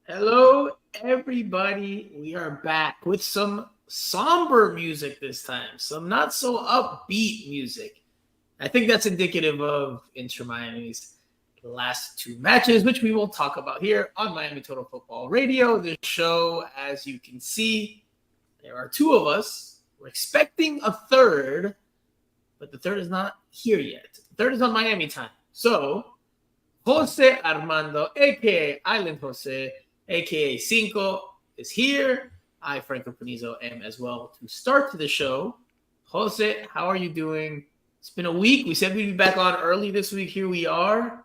Hello, everybody. We are back with some somber music this time, some not so upbeat music. I think that's indicative of Inter Miami's last two matches, which we will talk about here on Miami Total Football Radio. The show, as you can see, there are two of us. We're expecting a third, but the third is not here yet. The third is on Miami time. So, Jose Armando, aka Island Jose, aka Cinco, is here. I, Franco Panizo, am as well. To start the show, Jose, how are you doing? It's been a week. We said we'd be back on early this week. Here we are.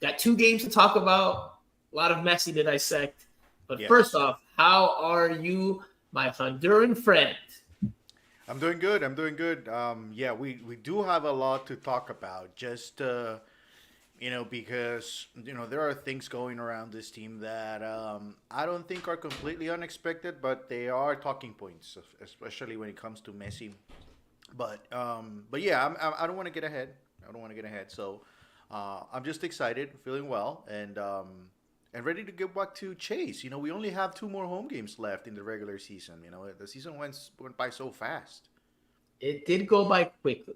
Got two games to talk about. A lot of Messi to dissect. But first off, how are you, my Honduran friend? I'm doing good. I'm doing good. We do have a lot to talk about. Because there are things going around this team that I don't think are completely unexpected, but they are talking points, especially when it comes to Messi. I don't want to get ahead. So I'm just excited, feeling well, and ready to get back to chase. We only have two more home games left in the regular season. The season went by so fast. It did go by quickly.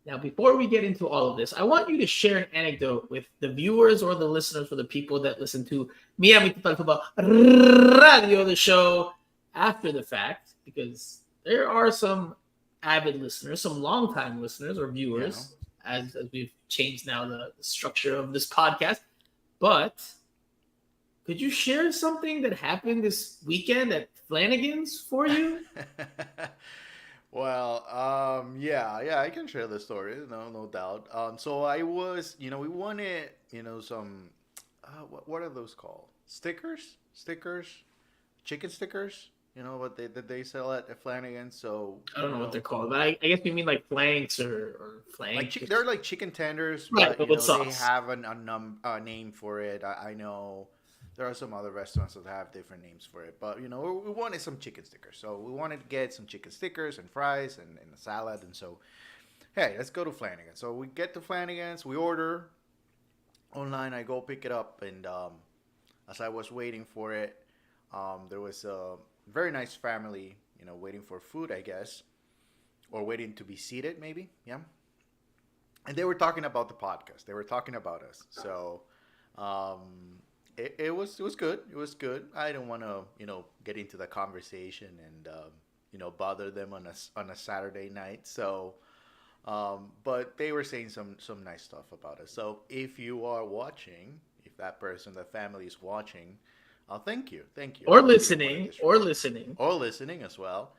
Now, before we get into all of this, I want you to share an anecdote with the viewers or the listeners, for the people that listen to Miami Total Football Radio, the show, after the fact, because there are some avid listeners, some longtime listeners or viewers, as we've changed now the structure of this podcast. But could you share something that happened this weekend at Flanagan's for you? Well, I can share the story, no doubt. So I was, we wanted, some, what are those called? Stickers, chicken stickers. What they sell at Flanagan. So I don't know what they're called, but I guess you mean like flanks or flank. They're like chicken tenders, right? But with they sauce. have a name for it. I know. There are some other restaurants that have different names for it. But, we wanted some chicken stickers. So we wanted to get some chicken stickers and fries and a salad. And so, hey, let's go to Flanagan. So we get to Flanagan's. We order online. I go pick it up. And as I was waiting for it, there was a very nice family, waiting for food, I guess. Or waiting to be seated, maybe. Yeah. And they were talking about the podcast. They were talking about us. So... It was good. It was good. I don't want to get into the conversation and bother them on a Saturday night. So, but they were saying some nice stuff about us. So if you are watching, if that person, that family is watching, thank you. Or listening As well.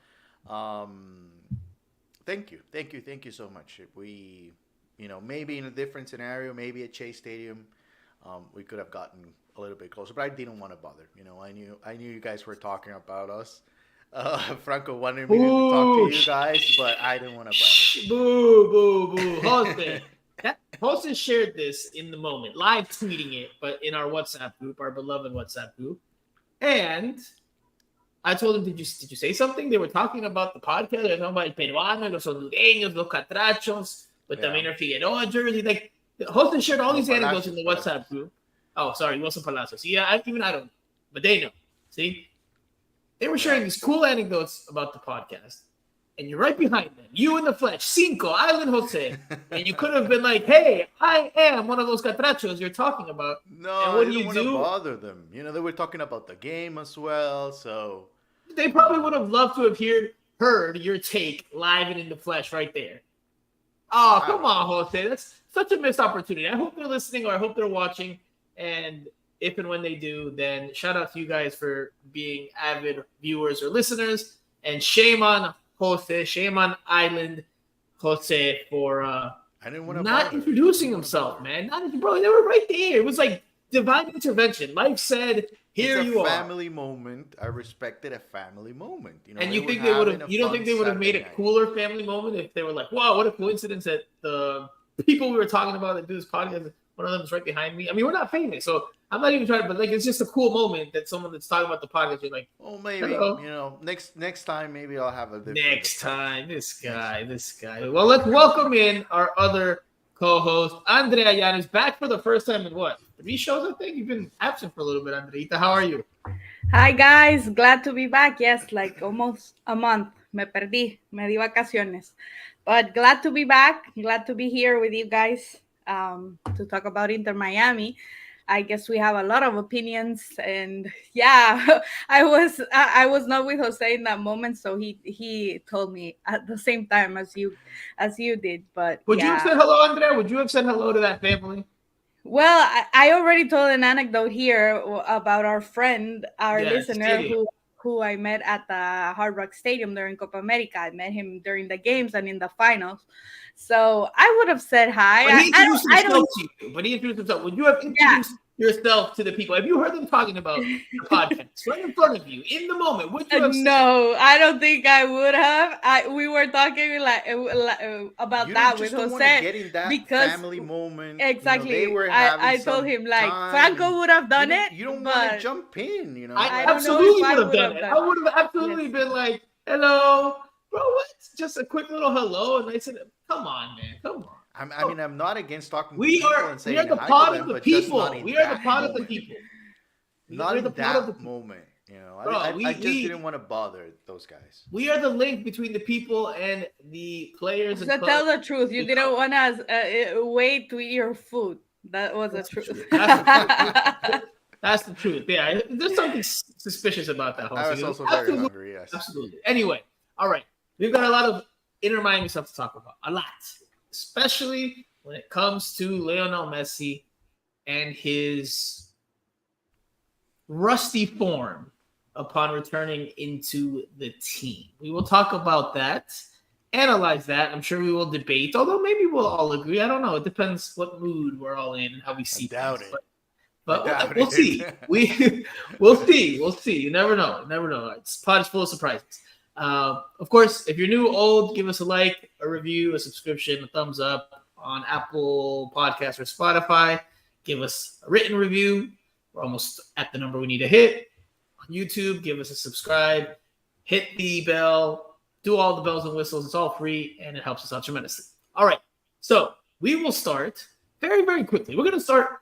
Thank you so much. We, maybe in a different scenario, maybe at Chase Stadium. We could have gotten a little bit closer, but I didn't want to bother. I knew you guys were talking about us. Franco wanted me to talk to you guys, but I didn't want to bother. Boo. Jose. Jose shared this in the moment, live tweeting it, but in our WhatsApp group, our beloved WhatsApp group. And I told him, did you say something? They were talking about the podcast. They were talking about el peruano, los hondureños, los catrachos, with the Maynard Figueroa jersey. Like, Jose shared all these anecdotes in the WhatsApp group. Oh, sorry, Wilson Palacios. Yeah, I don't know. But they know. See? They were sharing these cool anecdotes about the podcast. And you're right behind them. You in the flesh. Cinco, Island Jose. And you could have been like, hey, I am one of those catrachos you're talking about. No, and what I didn't want to bother them. They were talking about the game as well, so... They probably would have loved to have heard your take live and in the flesh right there. Oh, come on, Jose. That's such a missed opportunity. I hope they're listening, or I hope they're watching. And if and when they do, then shout out to you guys for being avid viewers or listeners. And shame on Jose, shame on Island Jose for I didn't want to not introducing himself, man. Bro, they were right there. It was like divine intervention. Life said, here you are. It's a family moment. I respected a family moment. And you think they would have? You don't think they would have made a cooler family moment if they were like, "Wow, what a coincidence that the people we were talking about that do this podcast, one of them is right behind me." I mean, we're not famous, so I'm not even trying to. But like, it's just a cool moment that someone that's talking about the podcast, you're like, "Oh, maybe next time, maybe I'll have a different." Next time, this guy. Well, let's welcome in our other co-host, Andrea Llanes, back for the first time in what? 3 shows, I think? You've been absent for a little bit, Andreita. How are you? Hi guys, glad to be back. Yes, like almost a month. Me perdí, me di vacaciones. But glad to be back. Glad to be here with you guys to talk about Inter Miami. I guess we have a lot of opinions, and yeah, I was not with Jose in that moment, so he told me at the same time as you did. But Would you have said hello, Andrea? Would you have said hello to that family? Well, I already told an anecdote here about our friend, our listener, who I met at the Hard Rock Stadium during Copa America. I met him during the games and in the finals. So I would have said hi. But he introduced himself to you. But he introduced himself. Would you have introduced yourself to the people? Have you heard them talking about the podcast right in front of you in the moment? Would you have No, I don't think I would have. We were talking about that with Jose because family moment. Exactly. I told him like Franco would have done it. You don't want to jump in, you know. I absolutely would have done it. I would have absolutely been like, "Hello, bro. What's just a quick little hello?" And I said, "Come on, man. Come on." I mean, I'm not against talking to people and saying we are the part of the people. We are the part of the people. Not in that moment, you know. Bro, I just didn't want to bother those guys. We are the link between the people and the players. So tell the truth. You didn't want to wait to eat your food. That was the truth. That's the truth. Yeah, there's something suspicious about that. I was also very hungry. Yes, absolutely. Anyway, all right, we've got a lot of Inter Miami stuff to talk about. A lot. Especially when it comes to Lionel Messi and his rusty form upon returning into the team. We will talk about that, analyze that. I'm sure we will debate, although maybe we'll all agree. I don't know. It depends what mood we're all in and how we see things. But we'll see. We'll see. We'll see. You never know. It's pod is full of surprises. Of course, if you're new or old, give us a like, a review, a subscription, a thumbs up on Apple Podcasts or Spotify. Give us a written review. We're almost at the number we need to hit. On YouTube, give us a subscribe. Hit the bell. Do all the bells and whistles. It's all free, and it helps us out tremendously. All right. So we will start very, very quickly. We're going to start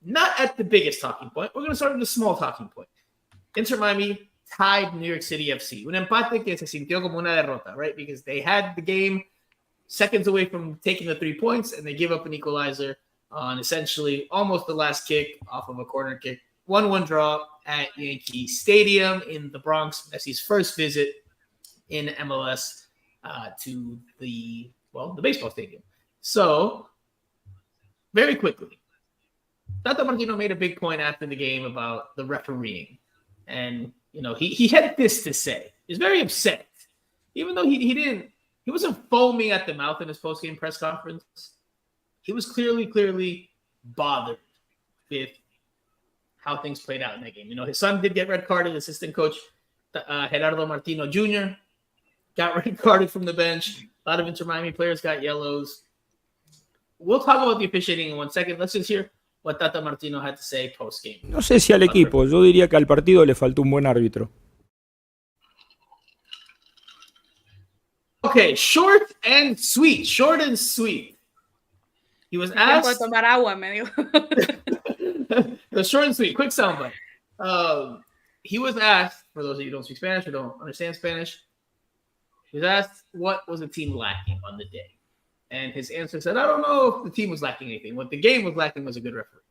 not at the biggest talking point. We're going to start at the small talking point. Inter Miami tied New York City FC. Un empate que se sintió como una derrota, right? Because they had the game seconds away from taking the 3 points, and they give up an equalizer on essentially almost the last kick off of a corner kick. 1-1 draw at Yankee Stadium in the Bronx. Messi's first visit in MLS to the baseball stadium. So, very quickly, Tata Martino made a big point after the game about the refereeing. And you know, he had this to say. He's very upset, even though he wasn't foaming at the mouth in his post-game press conference. He was clearly bothered with how things played out in that game. You know, his son did get red carded. Assistant coach Gerardo Martino Jr. got red carded from the bench. A lot of Inter Miami players got yellows. We'll talk about the officiating in 1 second. Let's just hear what Tata Martino had to say post-game. No sé si al equipo, yo diría que al partido le faltó un buen árbitro. Okay, short and sweet. He was asked. Tomar agua, me dijo. It was short and sweet. Quick soundbite. He was asked, for those of you who don't speak Spanish or don't understand Spanish, he was asked what was the team lacking on the day. And his answer said, I don't know if the team was lacking anything. What the game was lacking was a good referee.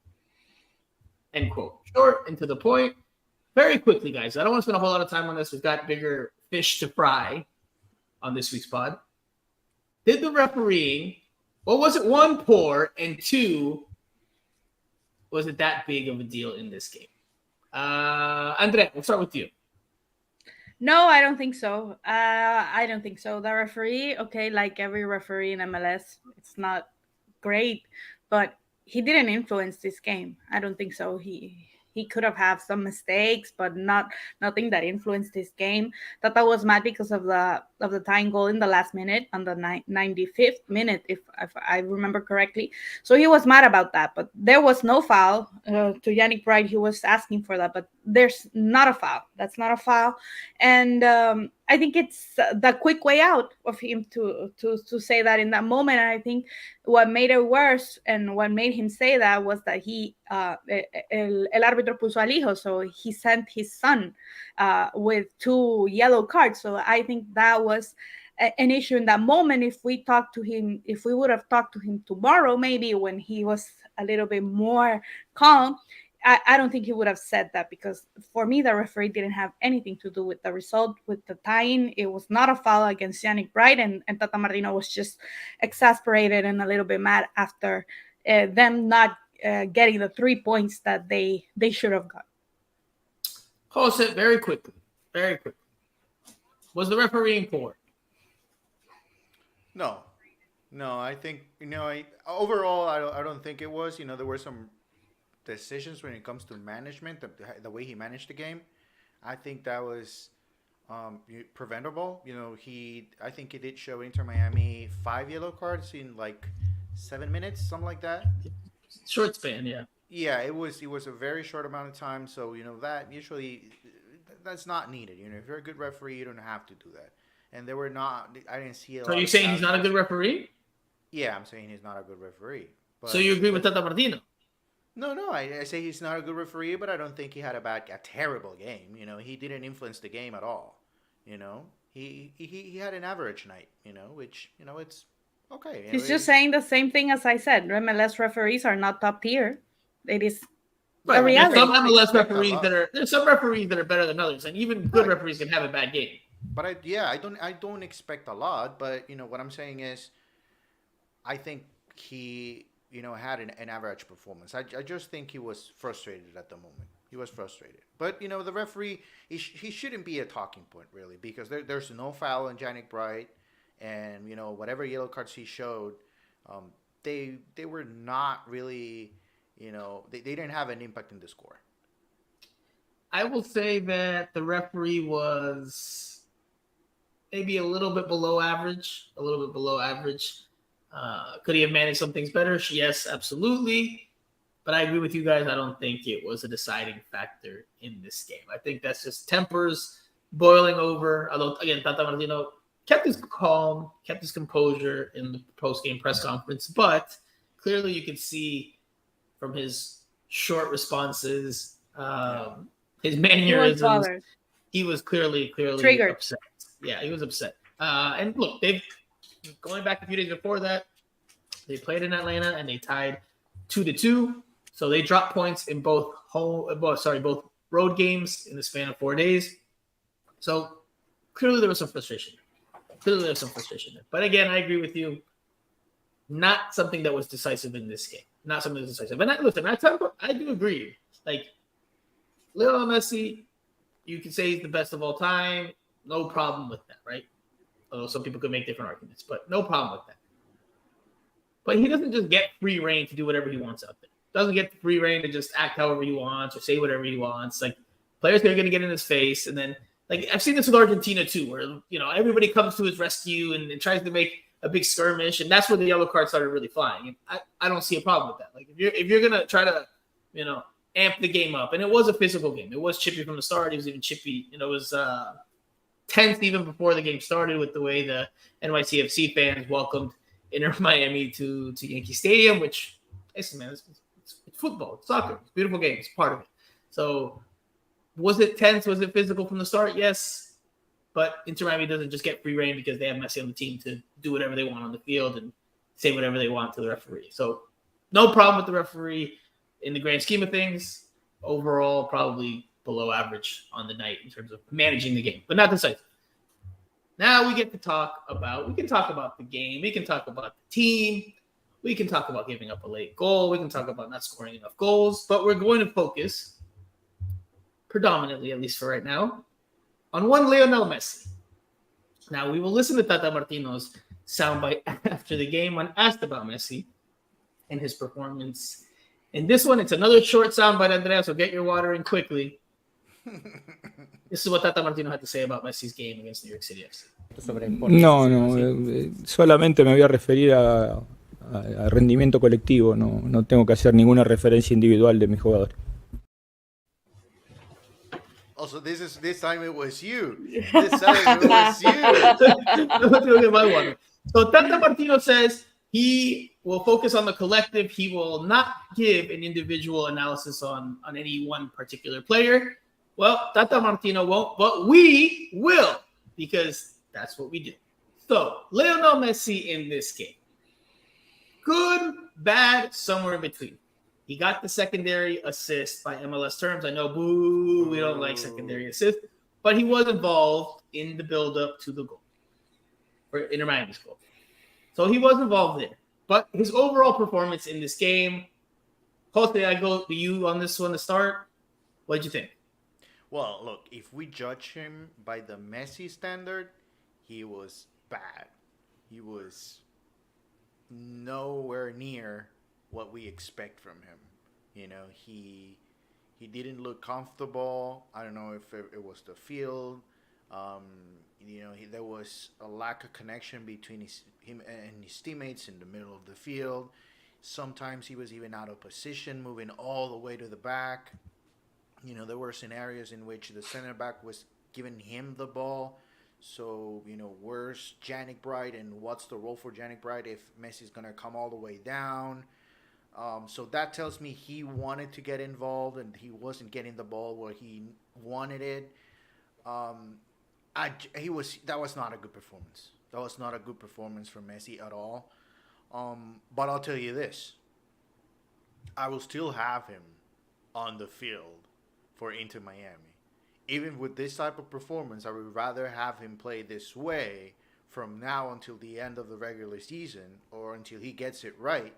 End quote. Short and to the point. Very quickly, guys. I don't want to spend a whole lot of time on this. We've got bigger fish to fry on this week's pod. Did the refereeing, was it 1, poor, and 2, was it that big of a deal in this game? Andrea, we'll start with you. No, I don't think so. I don't think so. The referee, okay, like every referee in MLS, it's not great, but he didn't influence this game. I don't think so. He could have had some mistakes, but nothing that influenced this game. Tata was mad because of the tying goal in the last minute, on the 95th minute, if I remember correctly. So he was mad about that, but there was no foul. To Yannick Wright, he was asking for that, but there's not a foul. That's not a foul. And I think it's the quick way out of him to say that in that moment. And I think what made it worse and what made him say that was that el árbitro puso al hijo, so he sent his son with 2 yellow cards. So I think that was an issue in that moment. If we would have talked to him tomorrow, maybe when he was a little bit more calm, I don't think he would have said that, because for me, the referee didn't have anything to do with the result, with the tying. It was not a foul against Yannick Bright, and Tata Martino was just exasperated and a little bit mad after them not getting the 3 points that they should have got. Jose, very quickly. Was the refereeing poor? No, I think overall, I don't think it was. There were some decisions when it comes to management, the way he managed the game. I think that was preventable. I think he did show Inter Miami 5 yellow cards in like 7 minutes, something like that. Short span, yeah. Yeah, it was a very short amount of time. So that usually that's not needed. If you're a good referee, you don't have to do that. And they were not. I didn't see a lot. So you're saying he's not a good referee? Yeah, I'm saying he's not a good referee. But, so you agree with Tata Martino? No. I say he's not a good referee, but I don't think he had a terrible game. He didn't influence the game at all. He had an average night. Which it's okay. He's just saying the same thing as I said. MLS referees are not top tier. It is right. the reality. There's some MLS referees there's some referees that are better than others, and even good referees can have a bad game. But I don't expect a lot. But what I'm saying is, I think he had an average performance. I just think he was frustrated at the moment. He was frustrated. But, the referee, he shouldn't be a talking point, really, because there's no foul on Yannick Bright. And, whatever yellow cards he showed, they were not really, they didn't have an impact in the score. I will say that the referee was maybe a little bit below average. Could he have managed some things better? Yes, absolutely. But I agree with you guys. I don't think it was a deciding factor in this game. I think that's just tempers boiling over. Although, again, Tata Martino kept his calm, kept his composure in the post-game press conference. But clearly you could see from his short responses, his mannerisms, he was clearly triggered. Upset. Yeah, he was upset. And look, going back a few days before that, they played in Atlanta and they tied 2-2. So they dropped points in both road games in the span of 4 days. So clearly there was some frustration. But again, I agree with you. Not something that was decisive in this game. Not something that was decisive. And I do agree. Like, Lionel Messi, you can say he's the best of all time. No problem with that, right? Although some people could make different arguments, but no problem with that. But he doesn't just get free reign to do whatever he wants out there. Doesn't get free reign to just act however he wants or say whatever he wants. Like, players are going to get in his face. And then, like, I've seen this with Argentina too, where, everybody comes to his rescue and tries to make a big skirmish. And that's where the yellow card started really flying. And I don't see a problem with that. Like, if you're going to try to, amp the game up. And it was a physical game. It was chippy from the start. It was even chippy. It was tense even before the game started with the way the NYCFC fans welcomed Inter Miami to Yankee Stadium, which, listen, man, it's football, it's soccer, it's a beautiful game, it's part of it. So, was it tense? Was it physical from the start? Yes. But Inter Miami doesn't just get free reign because they have Messi on the team to do whatever they want on the field and say whatever they want to the referee. So, no problem with the referee in the grand scheme of things. Overall, probably below average on the night in terms of managing the game, but not decisive. Now we get to talk about the game. We can talk about the team. We can talk about giving up a late goal. We can talk about not scoring enough goals, but we're going to focus predominantly, at least for right now, on one Lionel Messi. Now we will listen to Tata Martino's soundbite after the game when asked about Messi and his performance. In this one, it's another short soundbite, Andrea, so get your water in quickly. This is what Tata Martino had to say about Messi's game against New York City FC. No, solamente me voy a referir a rendimiento colectivo, no tengo que hacer ninguna referencia individual de mis jugadores. Also, this time it was you. This time it was you. Let me get my one. So Tata Martino says he will focus on the collective. He will not give an individual analysis on any one particular player. Well, Tata Martino won't, but we will, because that's what we do. So Lionel Messi in this game. Good, bad, somewhere in between. He got the secondary assist by MLS terms. I know, boo, we don't like secondary assist, but he was involved in the build-up to the goal, or Inter Miami's goal. So he was involved there. But his overall performance in this game, Jose, I go to you on this one to start. What did you think? Well, look, if we judge him by the Messi standard, he was bad. He was nowhere near what we expect from him. You know, he didn't look comfortable. I don't know if it was the field. There was a lack of connection between him and his teammates in the middle of the field. Sometimes he was even out of position, moving all the way to the back. You know, there were scenarios in which the center back was giving him the ball. So, where's Yannick Bright and what's the role for Yannick Bright if Messi's going to come all the way down? So that tells me he wanted to get involved and he wasn't getting the ball where he wanted it. That was not a good performance. That was not a good performance from Messi at all. But I'll tell you this. I will still have him on the field for Inter Miami. Even with this type of performance, I would rather have him play this way from now until the end of the regular season or until he gets it right.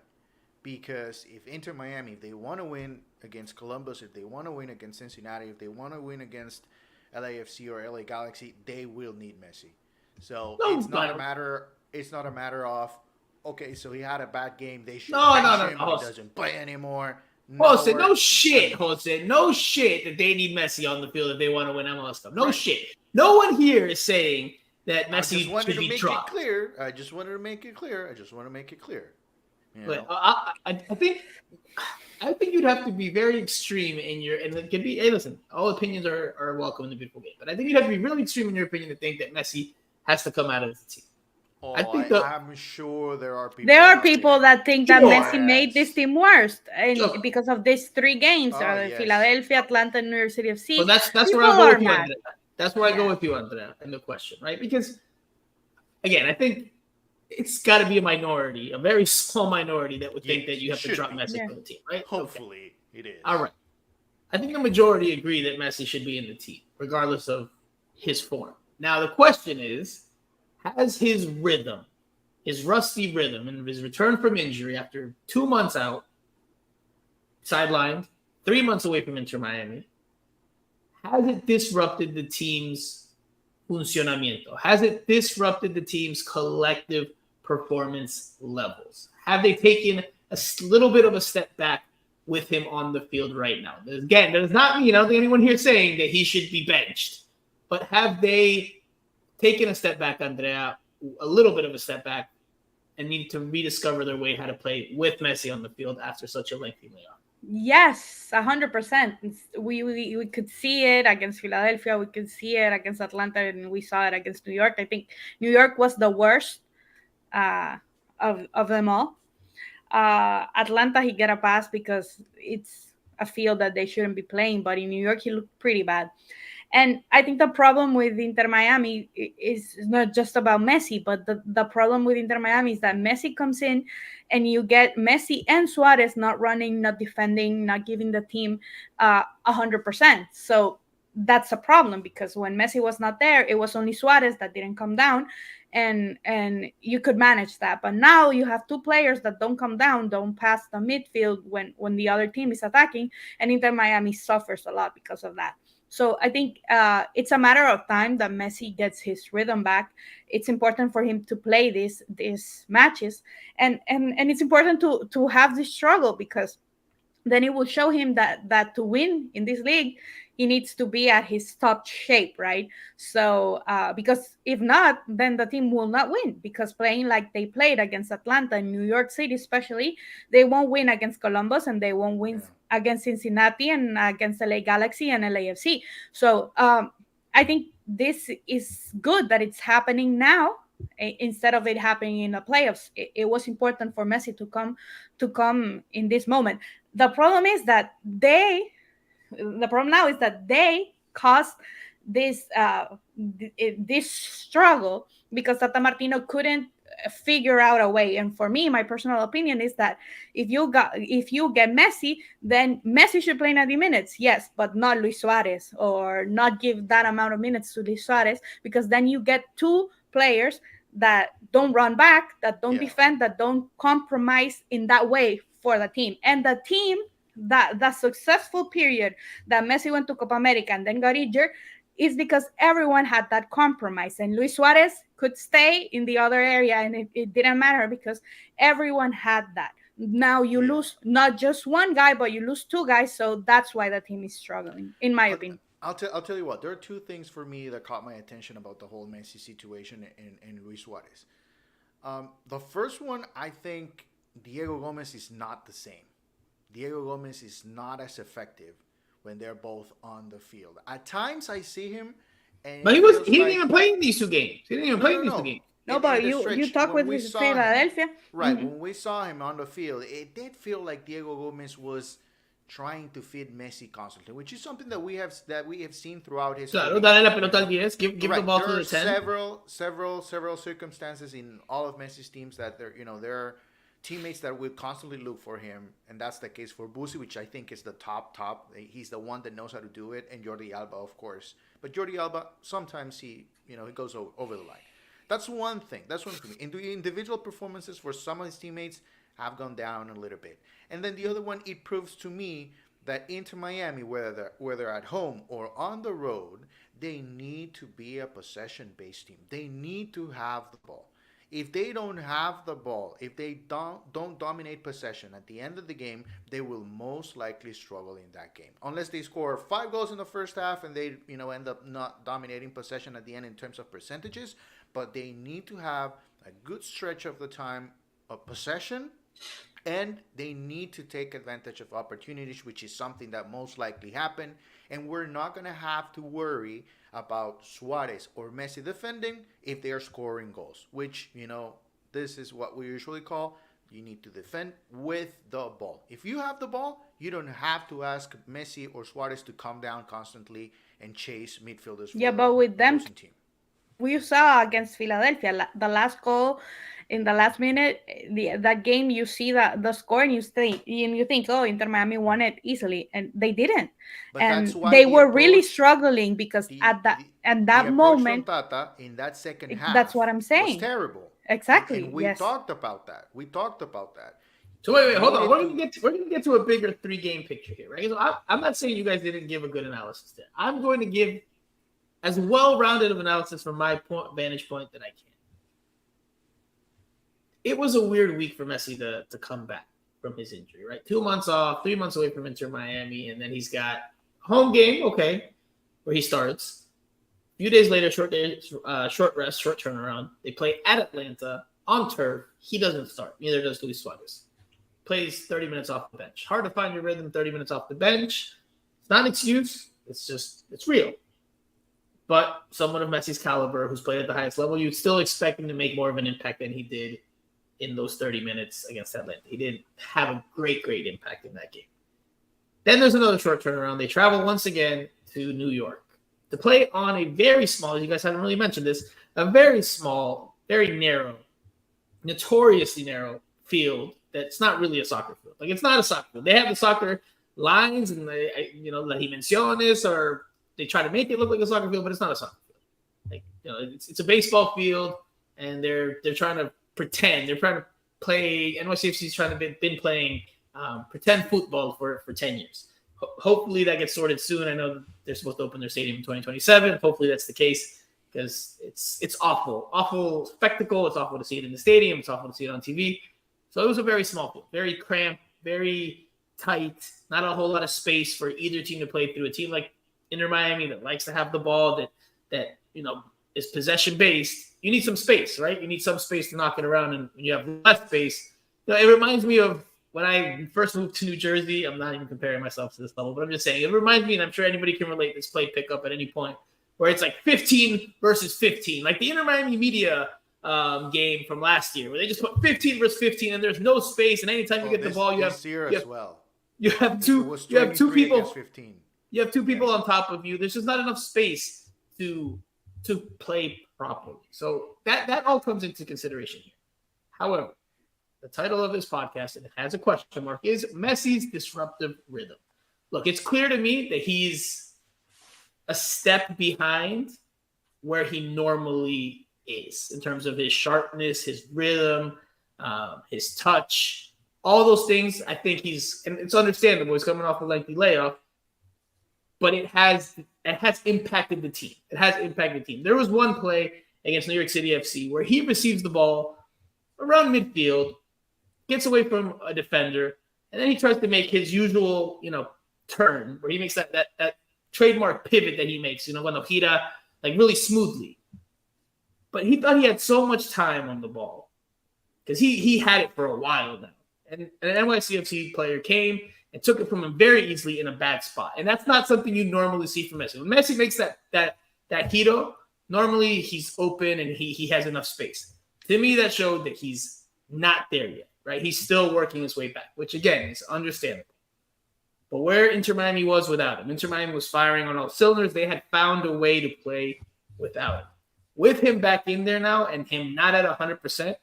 Because if Inter Miami, if they want to win against Columbus, if they want to win against Cincinnati, if they want to win against LAFC or LA Galaxy, they will need Messi. So it's not a matter of, okay, so he had a bad game, they should bench him, he doesn't play anymore. Jose, no shit that they need Messi on the field if they want to win MLS Cup. No shit. No one here is saying that Messi should be dropped. I just wanted to make it clear. But I think you'd have to be very extreme in your, and it can be, hey, listen, all opinions are welcome in the beautiful game, but I think you'd have to be really extreme in your opinion to think that Messi has to come out of the team. I'm sure there are people. There are people that think that Messi made this team worse, and because of these 3 games: Philadelphia, Atlanta, and New York City FC. Well, that's where I go with you, Andrea. That's where I go with you, Andrea, in the question, right? Because again, I think it's got to be a very small minority that would think that you have to drop Messi from the team, right? Hopefully, it is. All right. I think the majority agree that Messi should be in the team, regardless of his form. Now, the question is, has his rhythm, his rusty rhythm, and his return from injury after 2 months out, sidelined, 3 months away from Inter Miami, has it disrupted the team's funcionamiento? Has it disrupted the team's collective performance levels? Have they taken a little bit of a step back with him on the field right now? Again, that does not mean, I don't think anyone here saying that he should be benched, but have they taken a step back, Andrea, a little bit of a step back, and need to rediscover their way how to play with Messi on the field after such a lengthy layoff? Yes, 100%. We could see it against Philadelphia. We could see it against Atlanta, and we saw it against New York. I think New York was the worst of them all. Atlanta, he got a pass because it's a field that they shouldn't be playing, but in New York, he looked pretty bad. And I think the problem with Inter Miami is not just about Messi, but the problem with Inter Miami is that Messi comes in and you get Messi and Suarez not running, not defending, not giving the team 100%. So that's a problem, because when Messi was not there, it was only Suarez that didn't come down, and you could manage that. But now you have 2 players that don't come down, don't pass the midfield when the other team is attacking, and Inter Miami suffers a lot because of that. So I think it's a matter of time that Messi gets his rhythm back. It's important for him to play these matches, and it's important to have this struggle, because then it will show him that to win in this league, he needs to be at his top shape, right? So because if not, then the team will not win, because playing like they played against Atlanta and New York City especially, they won't win against Columbus, and they won't win against Cincinnati and against LA Galaxy and LAFC. So I think this is good that it's happening now instead of it happening in the playoffs. It was important for Messi to come in this moment. The problem now is that they caused this this struggle because Tata Martino couldn't figure out a way. And for me, my personal opinion is that if you get Messi, then Messi should play 90 minutes, yes, but not Luis Suarez, or not give that amount of minutes to Luis Suarez, because then you get two players that don't run back, that don't defend, that don't compromise in that way for the team. And the team, that successful period that Messi went to Copa America and then got injured, is because everyone had that compromise, and Luis Suarez could stay in the other area, and it didn't matter because everyone had that. Now you lose not just one guy, but you lose two guys, so that's why the team is struggling, in my opinion. I'll tell you what. There are two things for me that caught my attention about the whole Messi situation and Luis Suarez. The first one, I think Diego Gomez is not the same. Diego Gomez is not as effective when they're both on the field. At times, I see him, but he didn't even play in these two games. He didn't even play in these two games. No, but you talk with Philadelphia. Right, when we saw him on the field, it did feel like Diego Gomez was trying to feed Messi constantly, which is something that we have seen throughout his. Claro, dale la pelota al 10, give the ball to the 10. Several circumstances in all of Messi's teams that there are teammates that will constantly look for him, and that's the case for Busi, which I think is the top. He's the one that knows how to do it, and Jordi Alba, of course. But Jordi Alba, sometimes he goes over the line. That's one thing. Individual performances for some of his teammates have gone down a little bit. And then the other one, it proves to me that Inter Miami, whether they're at home or on the road, they need to be a possession-based team. They need to have the ball. If they don't have the ball, if they don't dominate possession at the end of the game, they will most likely struggle in that game. Unless they score 5 goals in the first half and they end up not dominating possession at the end in terms of percentages, but they need to have a good stretch of the time of possession, and they need to take advantage of opportunities, which is something that most likely happened. And we're not going to have to worry about Suarez or Messi defending if they are scoring goals, which, this is what we usually call, you need to defend with the ball. If you have the ball, you don't have to ask Messi or Suarez to come down constantly and chase midfielders for but with them, team. We saw against Philadelphia, the last goal in the last minute, that game, you see the score and you think, oh, Inter Miami won it easily, and they didn't. But and they were really struggling because at that moment, Tata in that second half, that's what I'm saying, was terrible. Exactly. And we talked about that. So wait, hold on. We're gonna get to a bigger 3-game picture here, right? So I'm not saying you guys didn't give a good analysis there. I'm going to give as well-rounded of analysis from my vantage point that I can. It was a weird week for Messi to come back from his injury, right? 2 months off, 3 months away from Inter Miami, and then he's got a home game, okay, where he starts. A few days later, short rest, short turnaround. They play at Atlanta on turf. He doesn't start. Neither does Luis Suarez. Plays 30 minutes off the bench. Hard to find your rhythm 30 minutes off the bench. It's not an excuse. It's real. But someone of Messi's caliber who's played at the highest level, you'd still expect him to make more of an impact than he did in those 30 minutes against Atlanta. He didn't have a great impact in that game. Then there's another short turnaround. They travel once again to New York to play on a very small, you guys haven't really mentioned this, a very small, very narrow, notoriously narrow field that's not really a soccer field. Like, it's not a soccer field. They have the soccer lines and la dimensiones, or they try to make it look like a soccer field, but it's not a soccer field. Like, it's a baseball field, and they're trying to pretend. They're trying to play. NYCFC's trying to been playing pretend football for 10 years. Hopefully that gets sorted soon. I know they're supposed to open their stadium in 2027. Hopefully that's the case, because it's awful spectacle. It's awful to see it in the stadium. It's awful to see it on TV. So it was a very small field, very cramped, very tight, not a whole lot of space for either team to play through. A team like Inter Miami that likes to have the ball, that is possession based. You need some space, right? You need some space to knock it around, and when you have less space, it reminds me of when I first moved to New Jersey. I'm not even comparing myself to this level, but I'm just saying it reminds me, and I'm sure anybody can relate this play pickup at any point, where it's like 15 versus 15, like the Inter Miami media game from last year, where they just put 15 versus 15, and there's no space, and anytime you get the ball, you have two people. 15. You have two people on top of you. There's just not enough space to play properly. So that all comes into consideration here. However, the title of this podcast, and it has a question mark, is Messi's disruptive rhythm. Look, it's clear to me that he's a step behind where he normally is in terms of his sharpness, his rhythm, his touch, all those things. I think and it's understandable. He's coming off a lengthy layoff, but it has impacted the team. It has impacted the team. There was one play against New York City FC where he receives the ball around midfield, gets away from a defender, and then he tries to make his usual, turn where he makes that trademark pivot that he makes, cuando gira, like really smoothly. But he thought he had so much time on the ball because he had it for a while now. And an NYCFC player came and took it from him very easily in a bad spot. And that's not something you normally see from Messi. When Messi makes that giro, normally he's open and he has enough space. To me, that showed that he's not there yet, right? He's still working his way back, which again is understandable. But where Inter Miami was without him, Inter Miami was firing on all cylinders. They had found a way to play without him. With him back in there now and him not at 100%,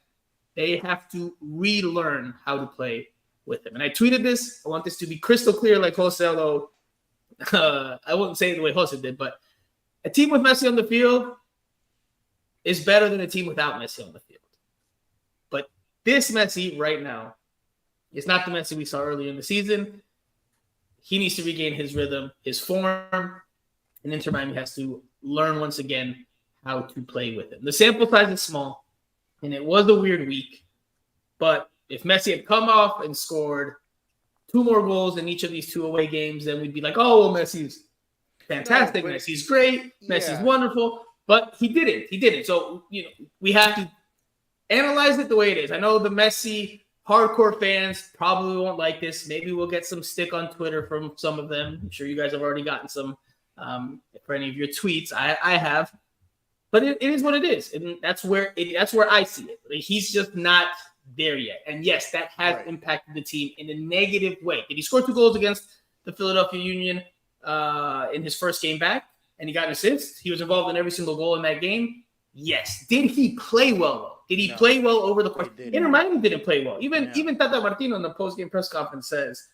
they have to relearn how to play with him. And I tweeted this. I want this to be crystal clear like Jose, although I wouldn't say it the way Jose did, but a team with Messi on the field is better than a team without Messi on the field. But this Messi right now is not the Messi we saw earlier in the season. He needs to regain his rhythm, his form, and Inter Miami has to learn once again how to play with him. The sample size is small, and it was a weird week, but if Messi had come off and scored 2 more goals in each of these 2 away games, then we'd be like, oh, well, Messi's fantastic. Messi's great. Messi's wonderful. But he didn't. So, we have to analyze it the way it is. I know the Messi hardcore fans probably won't like this. Maybe we'll get some stick on Twitter from some of them. I'm sure you guys have already gotten some for any of your tweets. I have. But it is what it is. And that's where I see it. He's just not there yet. And yes, that has impacted the team in a negative way. Did he score 2 goals against the Philadelphia Union in his first game back? And he got an assist. He was involved in every single goal in that game. Yes. Did he play well, though? Did he play well over the course? Inter Miami didn't play well. Even Tata Martino in the post-game press conference says,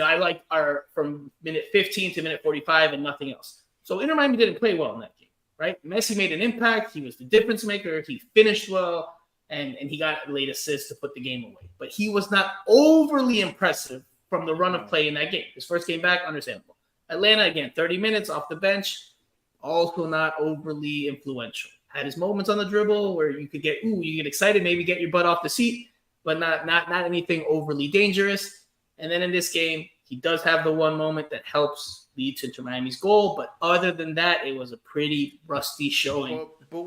I like our from minute 15 to minute 45 and nothing else. So Inter Miami didn't play well in that game, right? Messi made an impact. He was the difference maker. He finished well, and he got a late assist to put the game away. But he was not overly impressive from the run of play in that game. His first game back, understandable. Atlanta, again, 30 minutes off the bench, also not overly influential. Had his moments on the dribble where you could you get excited, maybe get your butt off the seat, but not anything overly dangerous. And then in this game, he does have the one moment that helps lead to Inter Miami's goal. But other than that, it was a pretty rusty showing. But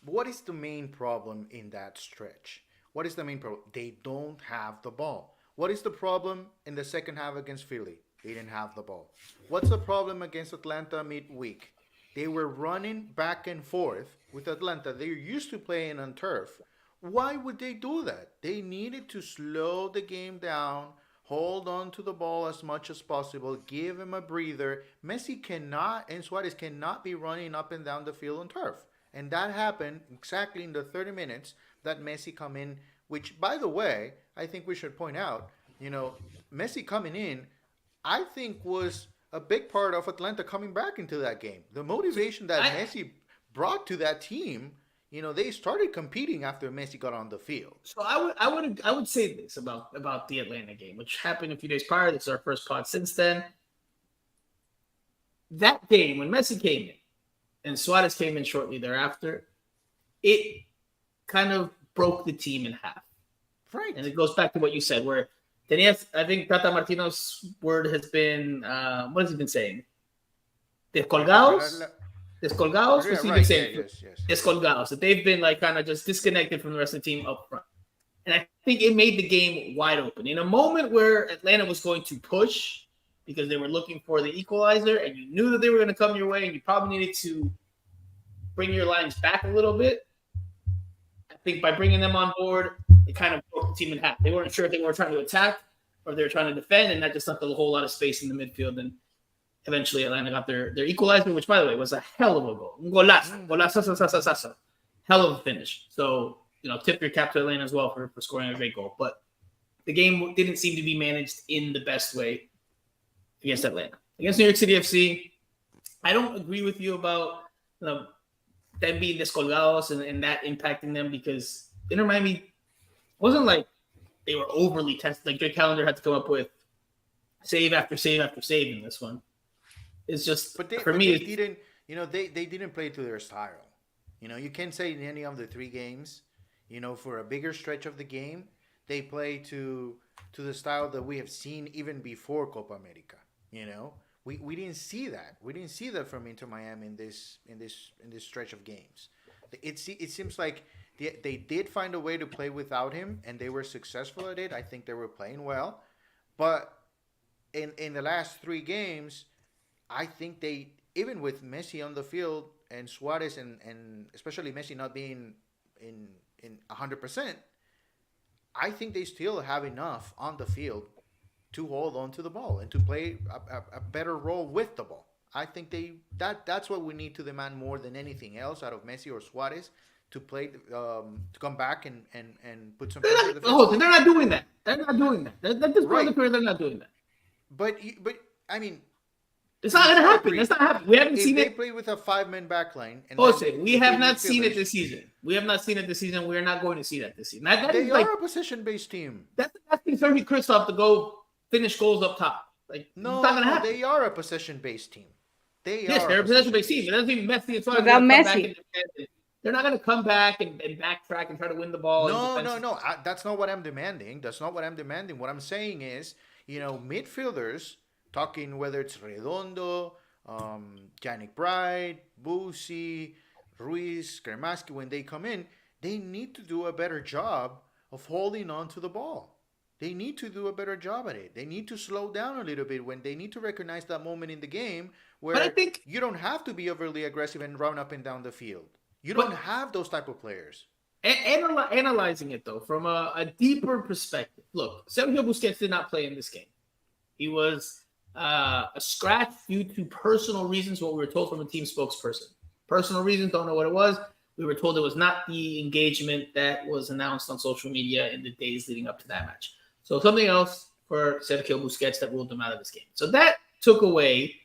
what is the main problem in that stretch? What is the main problem? They don't have the ball. What is the problem in the second half against Philly? They didn't have the ball. What's the problem against Atlanta midweek? They were running back and forth with Atlanta. They're used to playing on turf. Why would they do that? They needed to slow the game down, hold on to the ball as much as possible, give him a breather. Messi and Suarez cannot be running up and down the field on turf. And that happened exactly in the 30 minutes that Messi come in, which, by the way, I think we should point out, Messi coming in, I think was a big part of Atlanta coming back into that game. The motivation that Messi brought to that team, they started competing after Messi got on the field. So I would say this about the Atlanta game, which happened a few days prior. This is our first pod since then. That game, when Messi came in and Suarez came in shortly thereafter, it kind of broke the team in half. Right. And it goes back to what you said, where I think Tata Martino's word has been, what has he been saying? Descolgados? Descolgados? What's he been saying? Yes. Descolgados. That they've been like kind of just disconnected from the rest of the team up front. And I think it made the game wide open. In a moment where Atlanta was going to push because they were looking for the equalizer and you knew that they were going to come your way and you probably needed to bring your lines back a little bit, I think by bringing them on board, it kind of broke the team in half. They weren't sure if they were trying to attack or if they were trying to defend, and that just left a whole lot of space in the midfield. And eventually Atlanta got their equalizer, which, by the way, was a hell of a goal. Un golazo. Hell of a finish. So, tip your cap to Atlanta as well for scoring a great goal. But the game didn't seem to be managed in the best way against Atlanta. Against New York City FC, I don't agree with you about them being descolgados and that impacting them, because Inter Miami wasn't like they were overly tested. Like Drake Callender had to come up with save after save after save in this one. It's just, they didn't play to their style. You can't say in any of the 3 games, for a bigger stretch of the game, they play to the style that we have seen even before Copa America. We didn't see that. We didn't see that from Inter Miami in this stretch of games. It seems like they did find a way to play without him, and they were successful at it. I think they were playing well, but in the last 3 games, I think they, even with Messi on the field and Suarez and especially Messi not being in 100%, I think they still have enough on the field to hold on to the ball and to play a better role with the ball. I think that's what we need to demand more than anything else out of Messi or Suarez, to play to come back and put some pressure. They're not doing that. They're not doing that. At this point in the career, they're not doing that. But I mean, it's not going to happen. It's not happening. We haven't seen it. They play with a 5-man backline. We have not seen it this season. We have not seen it this season. We are not going to see that this season. They are a possession-based team. That's asking Sergio Kristoff to go finish goals up top. Like, no, it's not going to happen. They are a possession-based team. They're a possession-based team. It doesn't mean Messi and Suarez without Messi. They're not going to come back and backtrack and try to win the ball. No. That's not what I'm demanding. What I'm saying is, midfielders, talking whether it's Redondo, Yannick Bright, Busi, Ruiz, Kremaski, when they come in, they need to do a better job of holding on to the ball. They need to do a better job at it. They need to slow down a little bit when they need to recognize that moment in the game where I think you don't have to be overly aggressive and run up and down the field. You don't have those type of players. Analyzing it, though, from a deeper perspective. Look, Sergio Busquets did not play in this game. He was a scratch due to personal reasons, what we were told from a team spokesperson. Personal reasons, don't know what it was. We were told it was not the engagement that was announced on social media in the days leading up to that match. So something else for Sergio Busquets that ruled him out of this game. So that took away,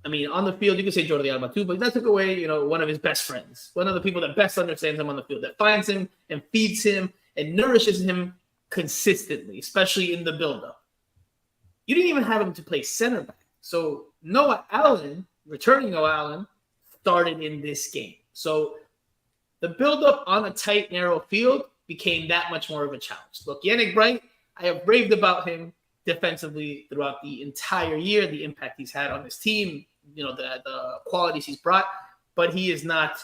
on the field, you could say Jordi Alba too, but that took away, one of his best friends, one of the people that best understands him on the field, that finds him and feeds him and nourishes him consistently, especially in the build-up. You didn't even have him to play center back. So returning Noah Allen, started in this game. So the build-up on a tight, narrow field became that much more of a challenge. Look, Yannick Bright, I have raved about him defensively throughout the entire year, the impact he's had on his team, the qualities he's brought, but he is not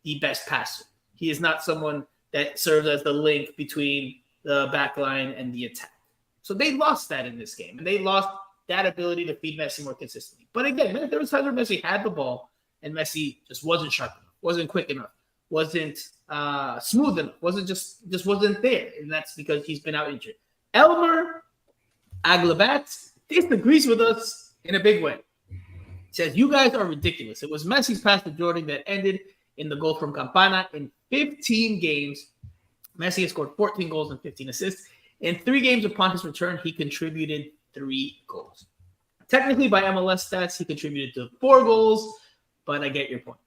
the best passer. He is not someone that serves as the link between the back line and the attack. So they lost that in this game, and they lost that ability to feed Messi more consistently. But again, there was times where Messi had the ball, and Messi just wasn't sharp enough, wasn't quick enough, wasn't smooth enough, just wasn't there, and that's because he's been out injured. Elmer Aglabat disagrees with us in a big way. He says, you guys are ridiculous. It was Messi's pass to Jordan that ended in the goal from Campana. In 15 games, Messi has scored 14 goals and 15 assists. In 3 games upon his return, he contributed 3 goals. Technically, by MLS stats, he contributed to 4 goals, but I get your point.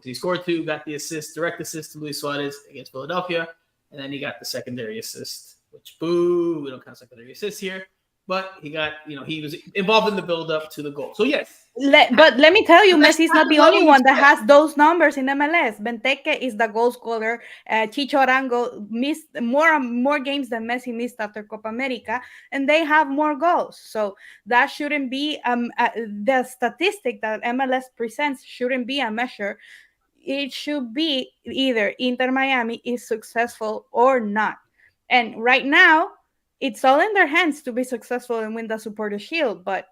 He scored 2, got the assist, direct assist to Luis Suarez against Philadelphia, and then he got the secondary assist, which, boo, we don't count secondary assists here. but he got, he was involved in the build up to the goal. So yes. But let me tell you, That's Messi is not not the the only level one that expect. has those numbers in MLS. Benteke is the goal scorer. Chicho Arango missed more games than Messi missed after Copa America, and they have more goals. So that shouldn't be the statistic that MLS presents shouldn't be a measure. It should be either Inter Miami is successful or not. And right now, it's all in their hands to be successful and win the Supporter Shield. But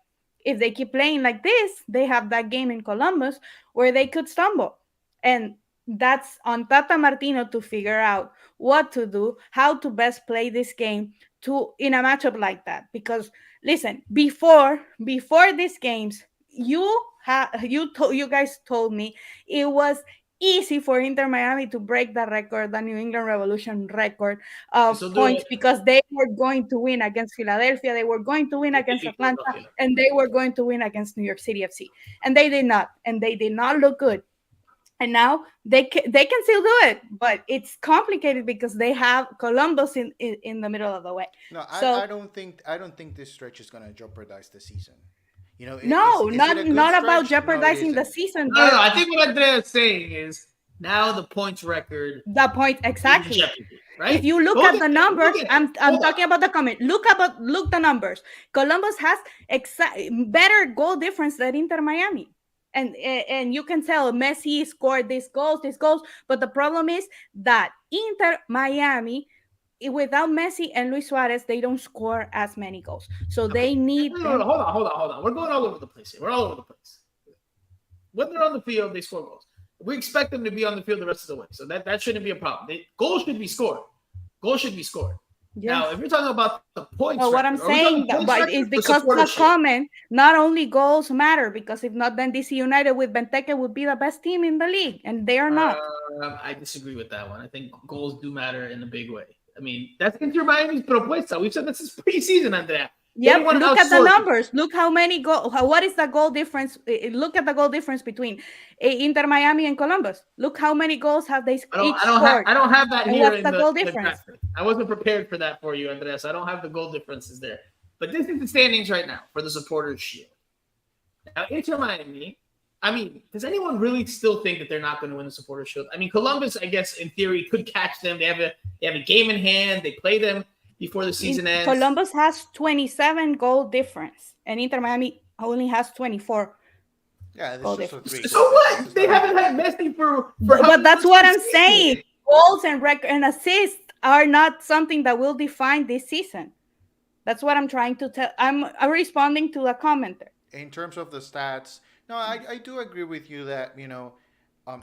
if they keep playing like this, they have that game in Columbus where they could stumble. And that's on Tata Martino to figure out what to do, how to best play this game to in a matchup like that. Because listen, before these games, you guys told me it was easy for Inter Miami to break the record, the New England Revolution record of points, because they were going to win against Philadelphia, they were going to win against Atlanta, and they were going to win against New York City FC. And they did not. And they did not look good. And now they can still do it, but it's complicated because they have Columbus in the middle of the way. No, So I don't think this stretch is going to jeopardize the season. no, is it a good not about stretch? No, it jeopardizing the isn't. season. No, I think what Andrea's saying is now the points record. The point exactly. Jeopardy, right? If you look at the numbers, I'm talking about the comment. Look the numbers. Columbus has better goal difference than Inter Miami. And you can tell Messi scored these goals, but the problem is that Inter Miami, without Messi and Luis Suarez, they don't score as many goals. So they need. Hold on. We're going all over the place here. We're all over the place. When they're on the field, they score goals. We expect them to be on the field the rest of the way, so that shouldn't be a problem. Goals should be scored. Yes. Now, if you're talking about the points, well, what I'm saying is because the comment, not only goals matter, because if not, then DC United with Benteke would be the best team in the league, and they are not. I disagree with that one. I think goals do matter in a big way. I mean, that's Inter Miami's propuesta. We've said this is preseason, Andrea. Yeah, look at the numbers. Look how many goals. What is the goal difference? Look at the goal difference between Inter Miami and Columbus. Look how many goals have they scored. I don't have that here. What's the goal difference? I wasn't prepared for that for you, Andrea. So I don't have the goal differences there. But this is the standings right now for the Supporters Shield. Now, Inter Miami. I mean, does anyone really still think that they're not going to win the Supporters Shield? I mean, Columbus, I guess, in theory, could catch them. They have a game in hand. They play them before the season ends. Columbus has 27 goal difference, and Inter Miami only has 24. Yeah, goal difference. So what? They haven't had Messi for but that's what I'm saying. Goals and assists are not something that will define this season. That's what I'm trying to tell. I'm responding to the commenter. In terms of the stats, no, I do agree with you that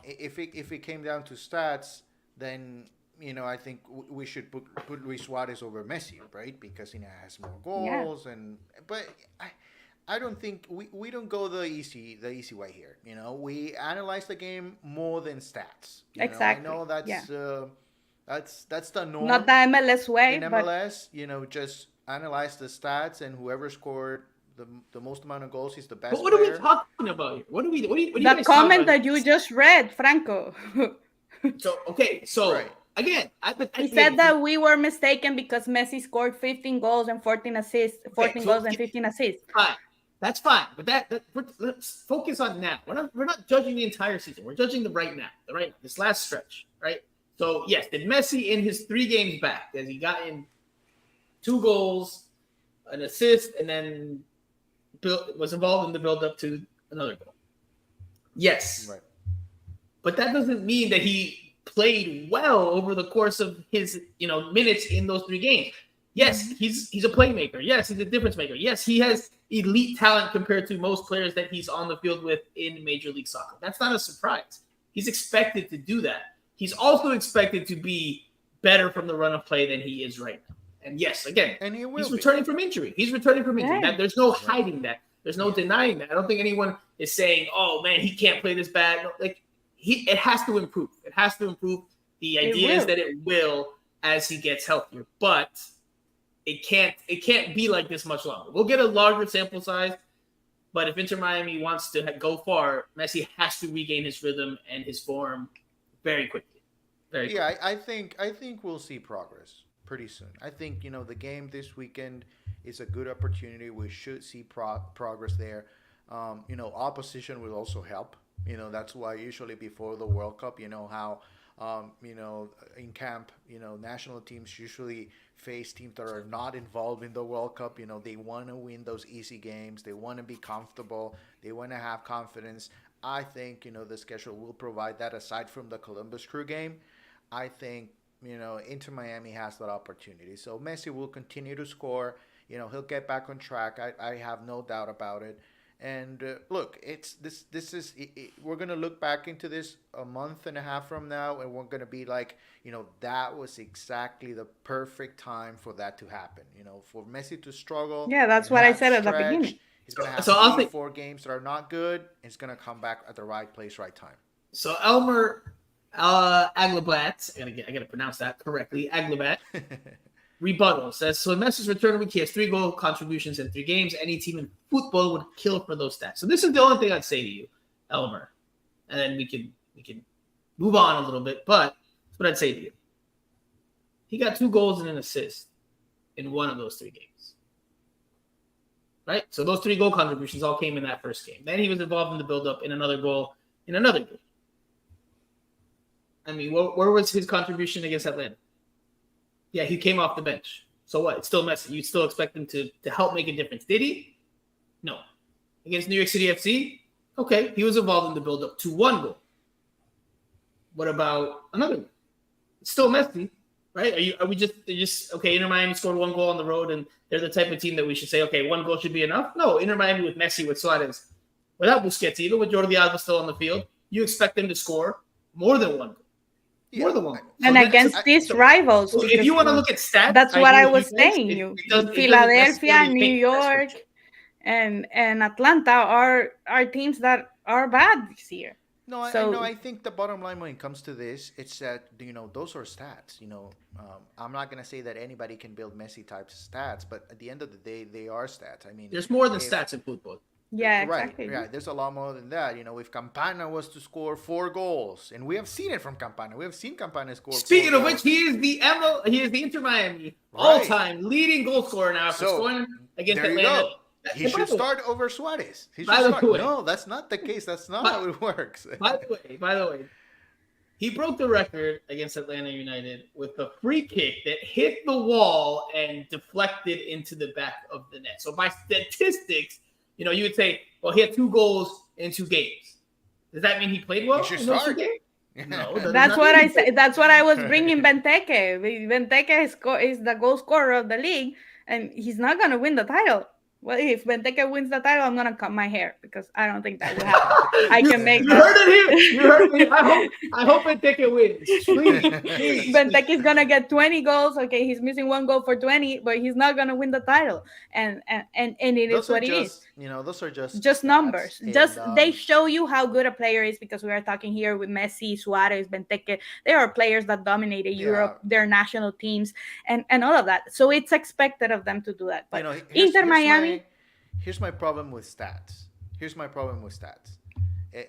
if it came down to stats, then I think we should put Luis Suarez over Messi, right? Because he has more goals, but I don't think we don't go the easy way here. We analyze the game more than stats. Exactly. I know that's the norm. Not the MLS way. In MLS, just analyze the stats, and whoever scored the most amount of goals, he's the best. But what player. are we talking about here? What do you the comment that you just read, Franco. So. Right. Again, he said that we were mistaken because Messi scored 15 goals and 14 assists, 14 goals and 15 assists. Fine, that's fine. But let's focus on now. We're not judging the entire season. We're judging the right now, this last stretch, right? So yes, did Messi in his 3 games back, has he gotten 2 goals, an assist, and then was involved in the build up to another goal? Yes, right. But that doesn't mean that he played well over the course of his minutes in those 3 games. Yes, he's a playmaker. Yes, he's a difference maker. Yes, he has elite talent compared to most players that he's on the field with in Major League Soccer. That's not a surprise. He's expected to do that. He's also expected to be better from the run of play than he is right now. And yes, again, he's returning from injury. Yeah. There's no hiding that. There's no denying that. I don't think anyone is saying, "Oh man, he can't play this bad." No, it has to improve. It has to improve. The idea is that it will as he gets healthier, but it can't be like this much longer. We'll get a larger sample size, but if Inter Miami wants to go far, Messi has to regain his rhythm and his form very quickly. Very quickly. I think we'll see progress pretty soon. I think the game this weekend It's a good opportunity. We should see progress there. Opposition will also help. That's why usually before the World Cup, how in camp, national teams usually face teams that are not involved in the World Cup. They want to win those easy games. They want to be comfortable. They want to have confidence. I think, the schedule will provide that aside from the Columbus Crew game. I think, Inter Miami has that opportunity. So Messi will continue to score. He'll get back on track. I have no doubt about it. And look, we're going to look back into this a month and a half from now, and we're going to be like, that was exactly the perfect time for that to happen. For Messi to struggle. Yeah, that's what I said at the beginning. He's going to have So 4 games that are not good. He's going to come back at the right place, right time. So Elmer Aglabat, I got to pronounce that correctly, Aglabat, rebuttal says, so in Messi's return week, he has 3 goal contributions in 3 games. Any team in football would kill for those stats. So this is the only thing I'd say to you, Elmer. And then we can move on a little bit, but that's what I'd say to you. He got 2 goals and an assist in one of those 3 games. Right? So those 3 goal contributions all came in that first game. Then he was involved in the build-up in another goal in another game. I mean, where was his contribution against Atlanta? Yeah, he came off the bench. So what? It's still Messi. You still expect him to help make a difference. Did he? No. Against New York City FC? Okay, he was involved in the build-up to 1 goal. What about another one? It's still Messi, right? Are we just okay, Inter Miami scored 1 goal on the road and they're the type of team that we should say, okay, 1 goal should be enough? No, Inter Miami with Messi, with Suarez, without Busquets, even with Jordi Alba still on the field, you expect them to score more than 1 goal. Yeah. More than 1 goal. And against these rivals. So if you want to look at stats, that's what I was saying. Philadelphia, New York, and Atlanta are teams that are bad this year. No, I think the bottom line when it comes to this, it's that, those are stats. I'm not going to say that anybody can build Messi type stats, but at the end of the day, they are stats. I mean, there's more than stats in football. Yeah, right, exactly. Right. There's a lot more than that. If Campana was to score 4 goals, and we have seen it from Campana. We have seen Campana score. Speaking of which, he is the Inter Miami all-time leading goal scorer now for scoring against Atlanta. He should start over Suarez. No, that's not the case. That's not how it works. By the way, he broke the record against Atlanta United with a free kick that hit the wall and deflected into the back of the net. So by statistics, you would say, well, he had 2 goals in 2 games. Does that mean he played well? He should start. No, that's what I said. That's what I was bringing Benteke. Benteke is the goal scorer of the league, and he's not going to win the title. Well, if Benteke wins the title, I'm going to cut my hair because I don't think that will happen. I can make You heard it here. You heard me. I hope Benteke wins. Please. Benteke is going to get 20 goals. Okay, he's missing 1 goal for 20, but he's not going to win the title. And it is what it is. Those are just numbers. They show you how good a player is because we are talking here with Messi, Suarez, Benteke. They are players that dominated Europe, their national teams, and all of that. So it's expected of them to do that. But Inter Miami. Here's my problem with stats.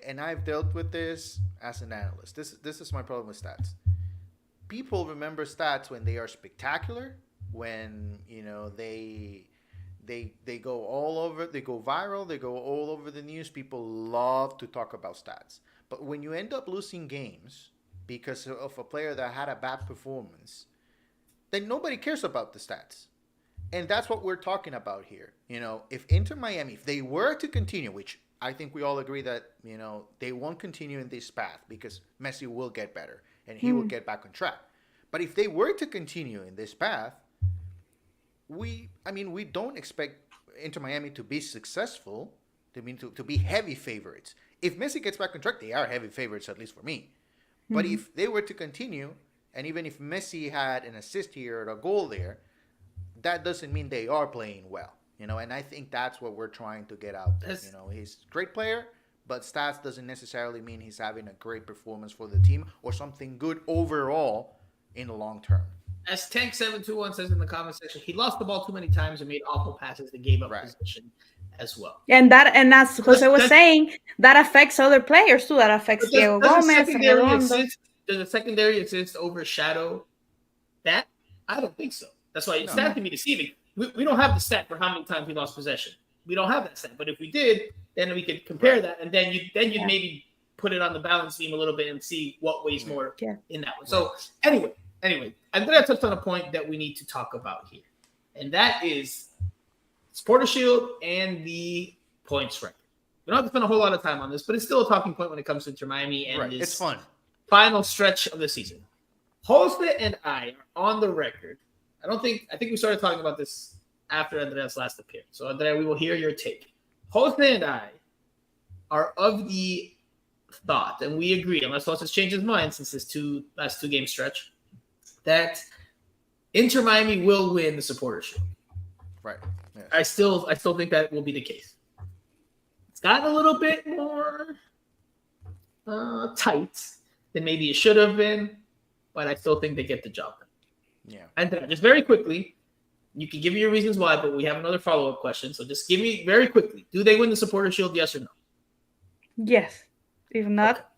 And I've dealt with this as an analyst. This is my problem with stats. People remember stats when they are spectacular, when they go all over, they go viral, they go all over the news. People love to talk about stats. But when you end up losing games because of a player that had a bad performance, then nobody cares about the stats. And that's what we're talking about here. If Inter Miami, if they were to continue, which I think we all agree that, they won't continue in this path because Messi will get better and he will get back on track. But if they were to continue in this path, we don't expect Inter Miami to be successful, to be heavy favorites. If Messi gets back on track, they are heavy favorites, at least for me. But if they were to continue, and even if Messi had an assist here or a goal there, that doesn't mean they are playing well, and I think that's what we're trying to get out there. He's a great player, but stats doesn't necessarily mean he's having a great performance for the team or something good overall in the long term. As Tank721 says in the comment section, he lost the ball too many times and made awful passes that gave up position as well. And that's Jose was saying, that affects other players too. That affects Diego Gomez. Does a secondary assist overshadow that? I don't think so. That's why it's not to be deceiving. we don't have the stat for how many times we lost possession. We don't have that stat. But if we did, then we could compare that, and then you'd maybe put it on the balance beam a little bit and see what weighs more in that one. So anyway, Andrea touched on a point that we need to talk about here, and that is Supporter Shield and the points record. We don't have to spend a whole lot of time on this, but it's still a talking point when it comes to Inter Miami and this it's fun. Final stretch of the season. Jose and I are on the record. I think we started talking about this after Andrea's last appearance. So Andrea, we will hear your take. Jose and I are of the thought, and we agree, unless Jose has changed his mind since this last two game stretch, that Inter Miami will win the Supporter Shield. Right. Yes. I still think that will be the case. It's gotten a little bit more tight than maybe it should have been, but I still think they get the job done. Yeah. And just very quickly, you can give me your reasons why, but we have another follow-up question. So just give me very quickly, do they win the Supporter Shield, yes or no? Yes. If not,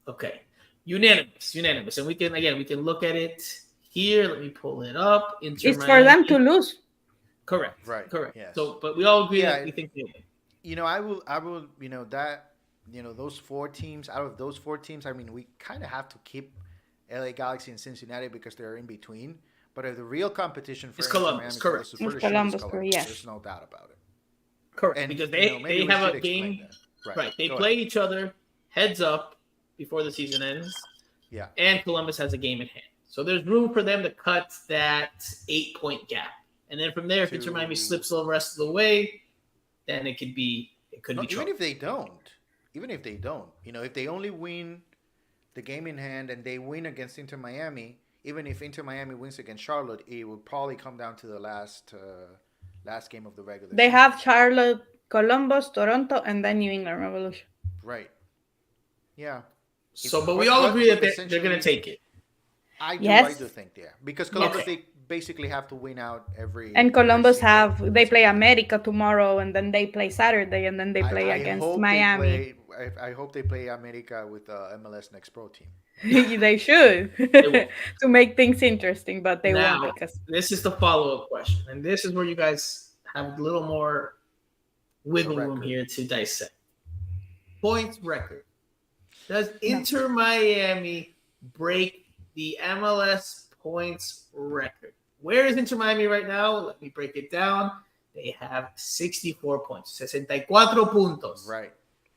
okay. Unanimous. And we can look at it here. Let me pull it up. It's for them to lose. Correct. Right. Correct. Yes. So, but we all agree that we think they win. I will, those four teams, out of those four teams, I mean, we kind of have to keep LA Galaxy and Cincinnati because they're in between. But if the real competition for Columbus, correct. It's Columbus, yes. There's no doubt about it. Correct. And because they have a game. Right. They play each other heads up before the season ends. Yeah. And Columbus has a game in hand. So there's room for them to cut that 8-point gap. And then from there, if Inter Miami slips the rest of the way, then it could be trouble. Even if they don't, if they only win the game in hand and they win against Inter Miami, even if Inter Miami wins against Charlotte, it will probably come down to the last game of the regular season. They have Charlotte, Columbus, Toronto, and then New England Revolution. Right. Yeah. So, but we all agree that they're going to take it. I do think they are. Because Columbus, they basically have to win out every... And Columbus they play America tomorrow, and then they play Saturday, and then they play against Miami. I hope they play America with the MLS Next Pro team. They should. To make things interesting, but they won't. Because this is the follow-up question, and this is where you guys have a little more wiggle room here to dissect. Points record. Does Inter Miami break the MLS points record? Where is Inter Miami right now? Let me break it down. They have 64 points. 64 puntos. Right.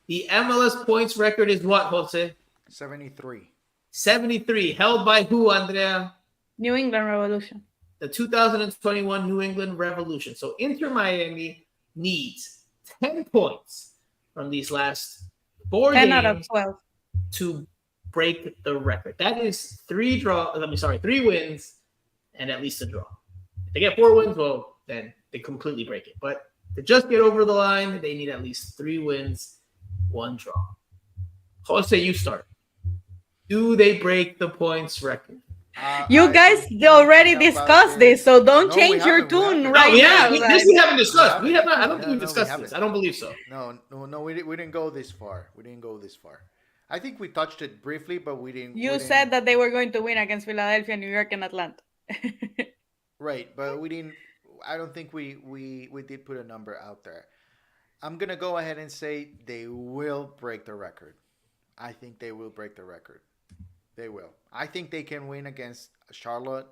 The MLS points record is what, Jose? 73. 73. Held by who, Andrea? New England Revolution. The 2021 New England Revolution. So Inter Miami needs 10 points from these last 4 games 10 out of 12 to break the record. That is 3 wins and at least a draw. If they get 4 wins, well, then they completely break it. But to just get over the line, they need at least 3 wins, 1 draw. Jose, you start. Do they break the points record? You guys already discussed this, so don't change your tune right now. This we haven't discussed. We have not. I don't think we've discussed this. I don't believe so. No. We didn't go this far. I think we touched it briefly, but we didn't. You said that they were going to win against Philadelphia, New York, and Atlanta. Right, but we didn't. I don't think we did put a number out there. I'm gonna go ahead and say they will break the record. I think they will break the record. They will. I think they can win against Charlotte.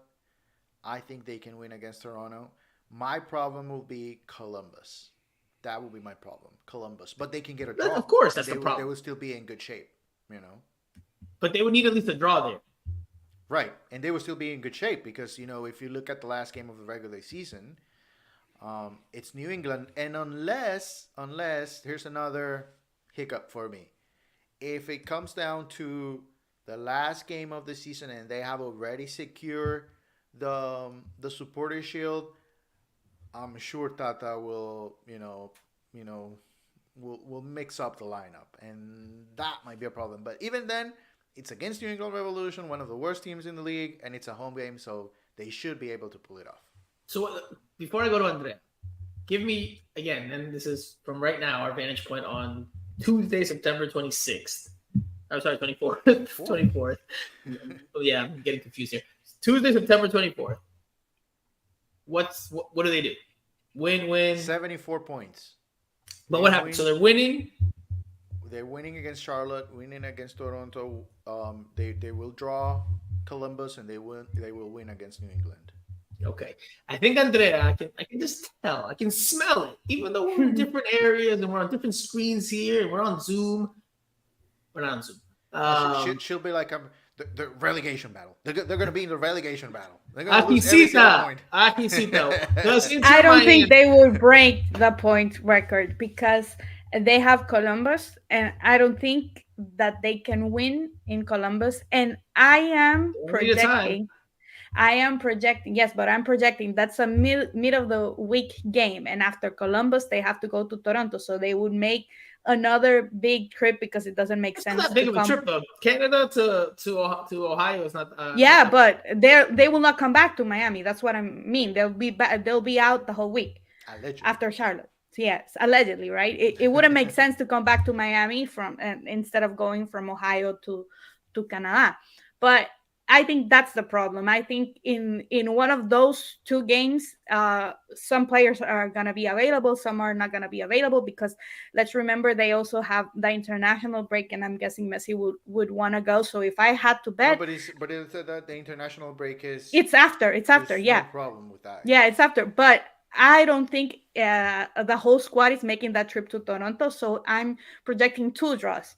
I think they can win against Toronto. My problem will be Columbus. That will be my problem. Columbus. But they can get a draw. Of course, that's the problem. They will still be in good shape, But they would need at least a draw there. Right. And they will still be in good shape because, if you look at the last game of the regular season, it's New England. And unless, here's another hiccup for me. If it comes down to the last game of the season and they have already secured the Supporter Shield, I'm sure Tata will, will mix up the lineup, and that might be a problem. But even then, it's against New England Revolution, one of the worst teams in the league, and it's a home game, so they should be able to pull it off. So before I go to Andrea, give me again, and this is from right now, our vantage point on Tuesday, September 26th. I'm sorry, 24th. 24th. Oh, yeah, I'm getting confused here. Tuesday, September 24th. what do they do? Win. 74 points. But what happens? So they're winning. They're winning against Charlotte, winning against Toronto. They will draw Columbus, and they will win against New England. Okay. I think Andrea, I can just tell. I can smell it. Even though we're in different areas and we're on different screens here and we're on Zoom. We're not on Zoom. She'll be like the relegation battle. They're going to be in the relegation battle. They're going to Aquí lose every single cita. point. Aquí cita. I don't think they will break the point record because they have Columbus, and I don't think that they can win in Columbus. And I am projecting, yes, but I'm projecting that's a mid of the week game. And after Columbus, they have to go to Toronto. So they would make another big trip because it doesn't make sense. It's not that big of a trip, though. Canada to Ohio is not. Yeah, but they will not come back to Miami. That's what I mean. They'll be out the whole week after Charlotte. Yes, allegedly, right? It wouldn't make sense to come back to Miami instead of going from Ohio to Canada. But I think that's the problem. I think in one of those two games, some players are going to be available, some are not going to be available, because let's remember they also have the international break, and I'm guessing Messi would want to go. So if I had to bet, but it's that the international break is it's after. Yeah, no problem with that. Yeah, it's after, but I don't think the whole squad is making that trip to Toronto. So I'm projecting 2 draws.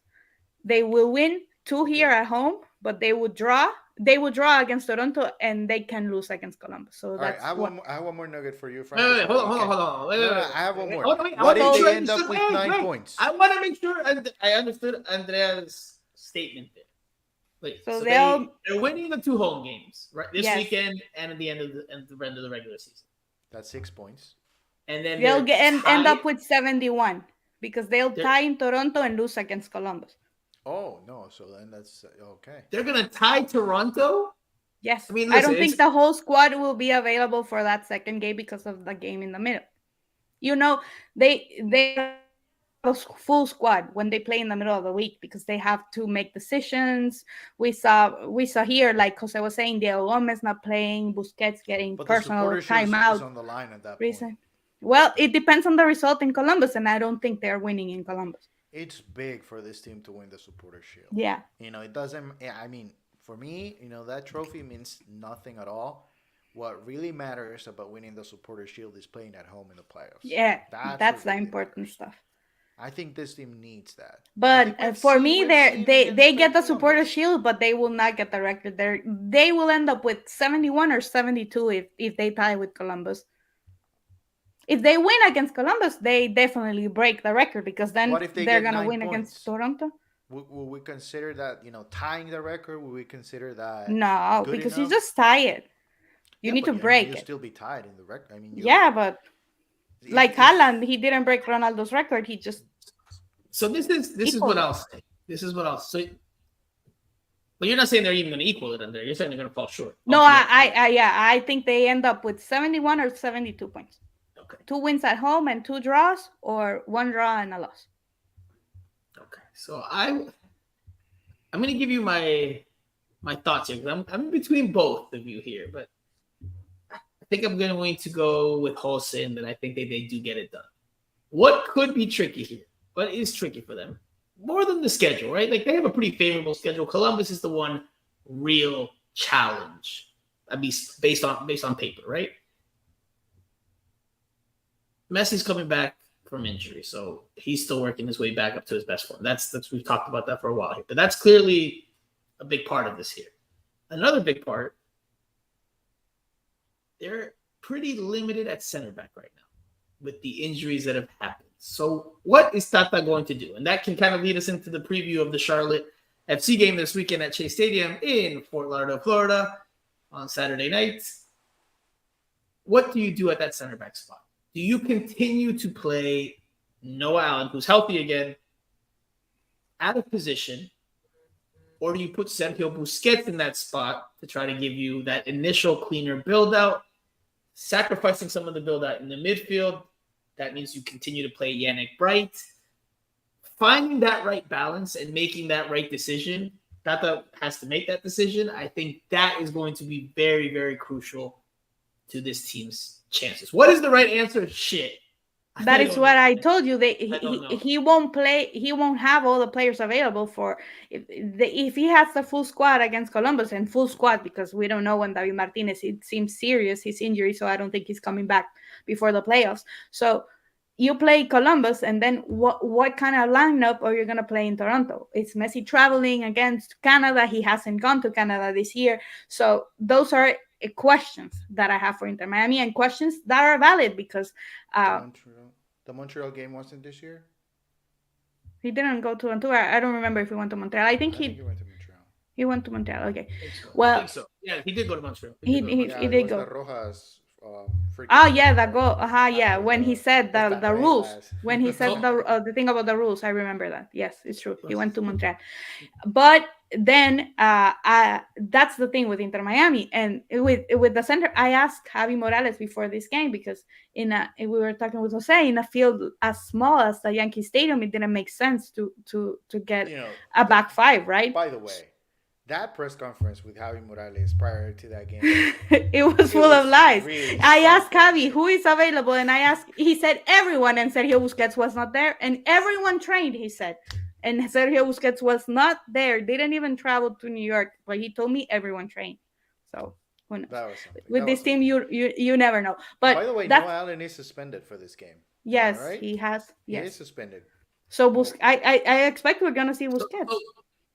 They will win 2 here at home, but they would draw. They will draw against Toronto, and they can lose against Columbus. So that's I have one more nugget for you, Frank. Wait, hold on. Wait. I have one more. What if they end up with 9 points? I want to make sure I understood Andrea's statement there. Wait, so they're winning the 2 home games, right? This weekend and at the end of the regular season. That's 6 points. And then they'll end up with 71 because they'll tie in Toronto and lose against Columbus. Oh, no. So then that's okay. They're going to tie Toronto? Yes. I mean, listen, I don't think the whole squad will be available for that second game because of the game in the middle. You know, they have a full squad when they play in the middle of the week because they have to make decisions. We saw here, like Jose was saying, Diego Gomez not playing, Busquets getting personal timeout. On the line at that point. Well, it depends on the result in Columbus, and I don't think they're winning in Columbus. It's big for this team to win the Supporter Shield. Yeah. It doesn't. I mean, for me, that trophy means nothing at all. What really matters about winning the Supporter Shield is playing at home in the playoffs. Yeah, that's the important stuff. I think this team needs that. But for me, they get the Supporter Shield, but they will not get the record. They will end up with 71 or 72 if they tie with Columbus. If they win against Columbus, they definitely break the record because then they're going to win against Toronto. Will we consider that, tying the record? Will we consider that? No, because you just tie it. You need to break it. You'll still be tied in the record. I mean, but like Haaland, he didn't break Ronaldo's record. He just. So this is what I'll say. This is what I'll say. But you're not saying they're even going to equal it in there. You're saying they're going to fall short. No, I think they end up with 71 or 72 points. Okay. 2 wins at home and 2 draws, or 1 draw and a loss. Okay, so I'm going to give you my thoughts here because I'm in between both of you here, but I think I'm going to go with Jose and that I think they do get it done. What could be tricky here? What is tricky for them? More than the schedule, right? Like they have a pretty favorable schedule. Columbus is the one real challenge, at least based on paper, right? Messi's coming back from injury, so he's still working his way back up to his best form. That's we've talked about that for a while here, but that's clearly a big part of this here. Another big part, they're pretty limited at center back right now with the injuries that have happened. So what is Tata going to do? And that can kind of lead us into the preview of the Charlotte FC game this weekend at Chase Stadium in Fort Lauderdale, Florida on Saturday night. What do you do at that center back spot? Do you continue to play Noah Allen, who's healthy again, out of position, or do you put Sergio Busquets in that spot to try to give you that initial cleaner build-out, sacrificing some of the build-out in the midfield? That means you continue to play Yannick Bright. Finding that right balance and making that right decision, Tata has to make that decision. I think that is going to be very, very crucial to this team's chances. What is the right answer? Shit. That is what I told you. He won't play. He won't have all the players available for if he has the full squad against Columbus and full squad, because we don't know when David Martinez. It seems serious, his injury, so I don't think he's coming back before the playoffs. So you play Columbus, and then what kind of lineup are you gonna play in Toronto? It's Messi traveling against Canada. He hasn't gone to Canada this year, so those are questions that I have for Inter Miami, and questions that are valid because the Montreal game wasn't this year. He didn't go to Vancouver. I don't remember if he went to Montreal. I think he went to Montreal. He went to Montreal. Okay. I think so. Yeah, he did go to Montreal. He did go. The Rojas. Yeah, that goal. Yeah, when he said the rules, when he said the thing about the rules, I remember that. Yes, it's true. He went to Montreal, but then that's the thing with Inter Miami and with the center. I asked Javi Morales before this game because we were talking with Jose, in a field as small as the Yankee Stadium, it didn't make sense to get a back five, right? By the way, that press conference with Javi Morales prior to that game, it was full of lies. Really I asked Javi who is available, and he said everyone, and Sergio Busquets was not there, and everyone trained, he said. And Sergio Busquets was not there, didn't even travel to New York, but he told me everyone trained. So who knows? That was something. With this team, you never know. But by the way, Noah Allen is suspended for this game. Yes, right? He has. Yes. He is suspended. So I expect we're gonna see Busquets.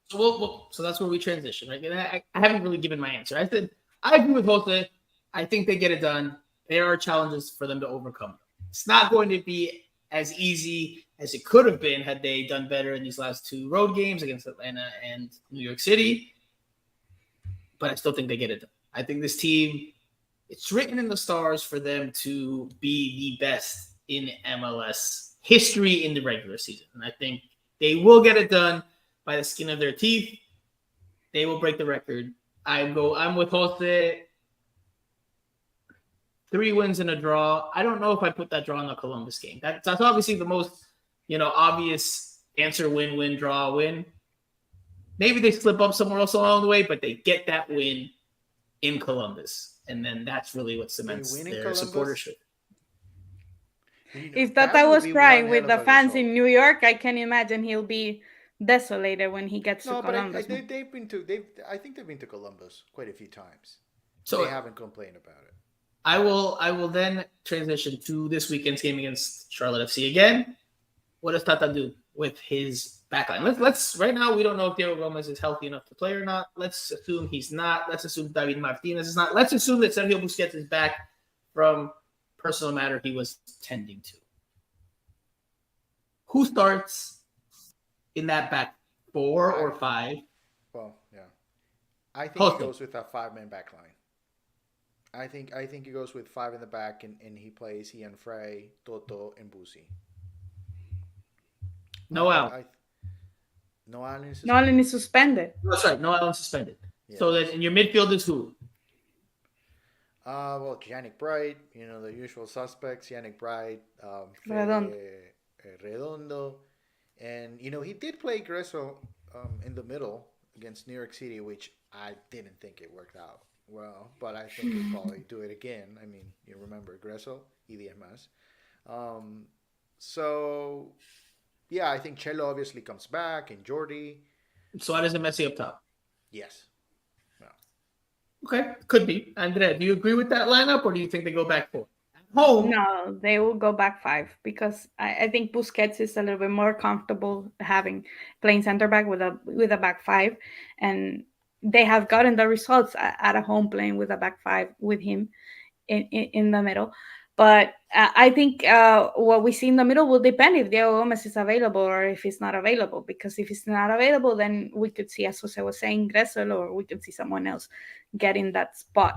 So that's where we transition, right? I haven't really given my answer. I said I agree with Jose. I think they get it done. There are challenges for them to overcome. It's not going to be as easy as it could have been had they done better in these last two road games against Atlanta and New York City. But I still think they get it done. I think this team, it's written in the stars for them to be the best in MLS history in the regular season. And I think they will get it done by the skin of their teeth. They will break the record. I'm with Jose. 3 wins and a draw. I don't know if I put that draw in the Columbus game. That's obviously the most, obvious answer: win, draw, win. Maybe they slip up somewhere else along the way, but they get that win in Columbus, and then that's really what cements their supportership. If Tata was crying with the fans in New York, I can imagine he'll be desolated when he gets to Columbus. I think they've been to Columbus quite a few times. So they haven't complained about it. I will then transition to this weekend's game against Charlotte FC again. What does Tata do with his backline? Let's right now we don't know if Diego Gomez is healthy enough to play or not. Let's assume he's not. Let's assume David Martinez is not. Let's assume that Sergio Busquets is back from personal matter he was tending to. Who starts in that back 4 or 5? Well, yeah. I think he goes with a 5-man back line. I think he goes with 5 in the back, and he plays Ian Frey, Toto, and Busi. Noel Allen is suspended. That's right. Noel Allen suspended. Yeah. So then in your midfield is who? Well, Yannick Bright, the usual suspects. Yannick Bright, Redondo. And, he did play Gresso in the middle against New York City, which I didn't think it worked out well, but I think he'll probably do it again. I mean, you remember Gresso, EDMS. So, yeah, I think Cello obviously comes back, and Jordi. Suarez and Messi up top. Yes. No. Okay, could be. Andrea, do you agree with that lineup, or do you think they go back 4? Home. No, they will go back 5 because I think Busquets is a little bit more comfortable playing center back with a back 5, and they have gotten the results at a home playing with a back 5 with him in the middle. But I think what we see in the middle will depend if Diego Gomez is available or if he's not available. Because if he's not available, then we could see, as Jose was saying, Gressel, or we could see someone else getting that spot.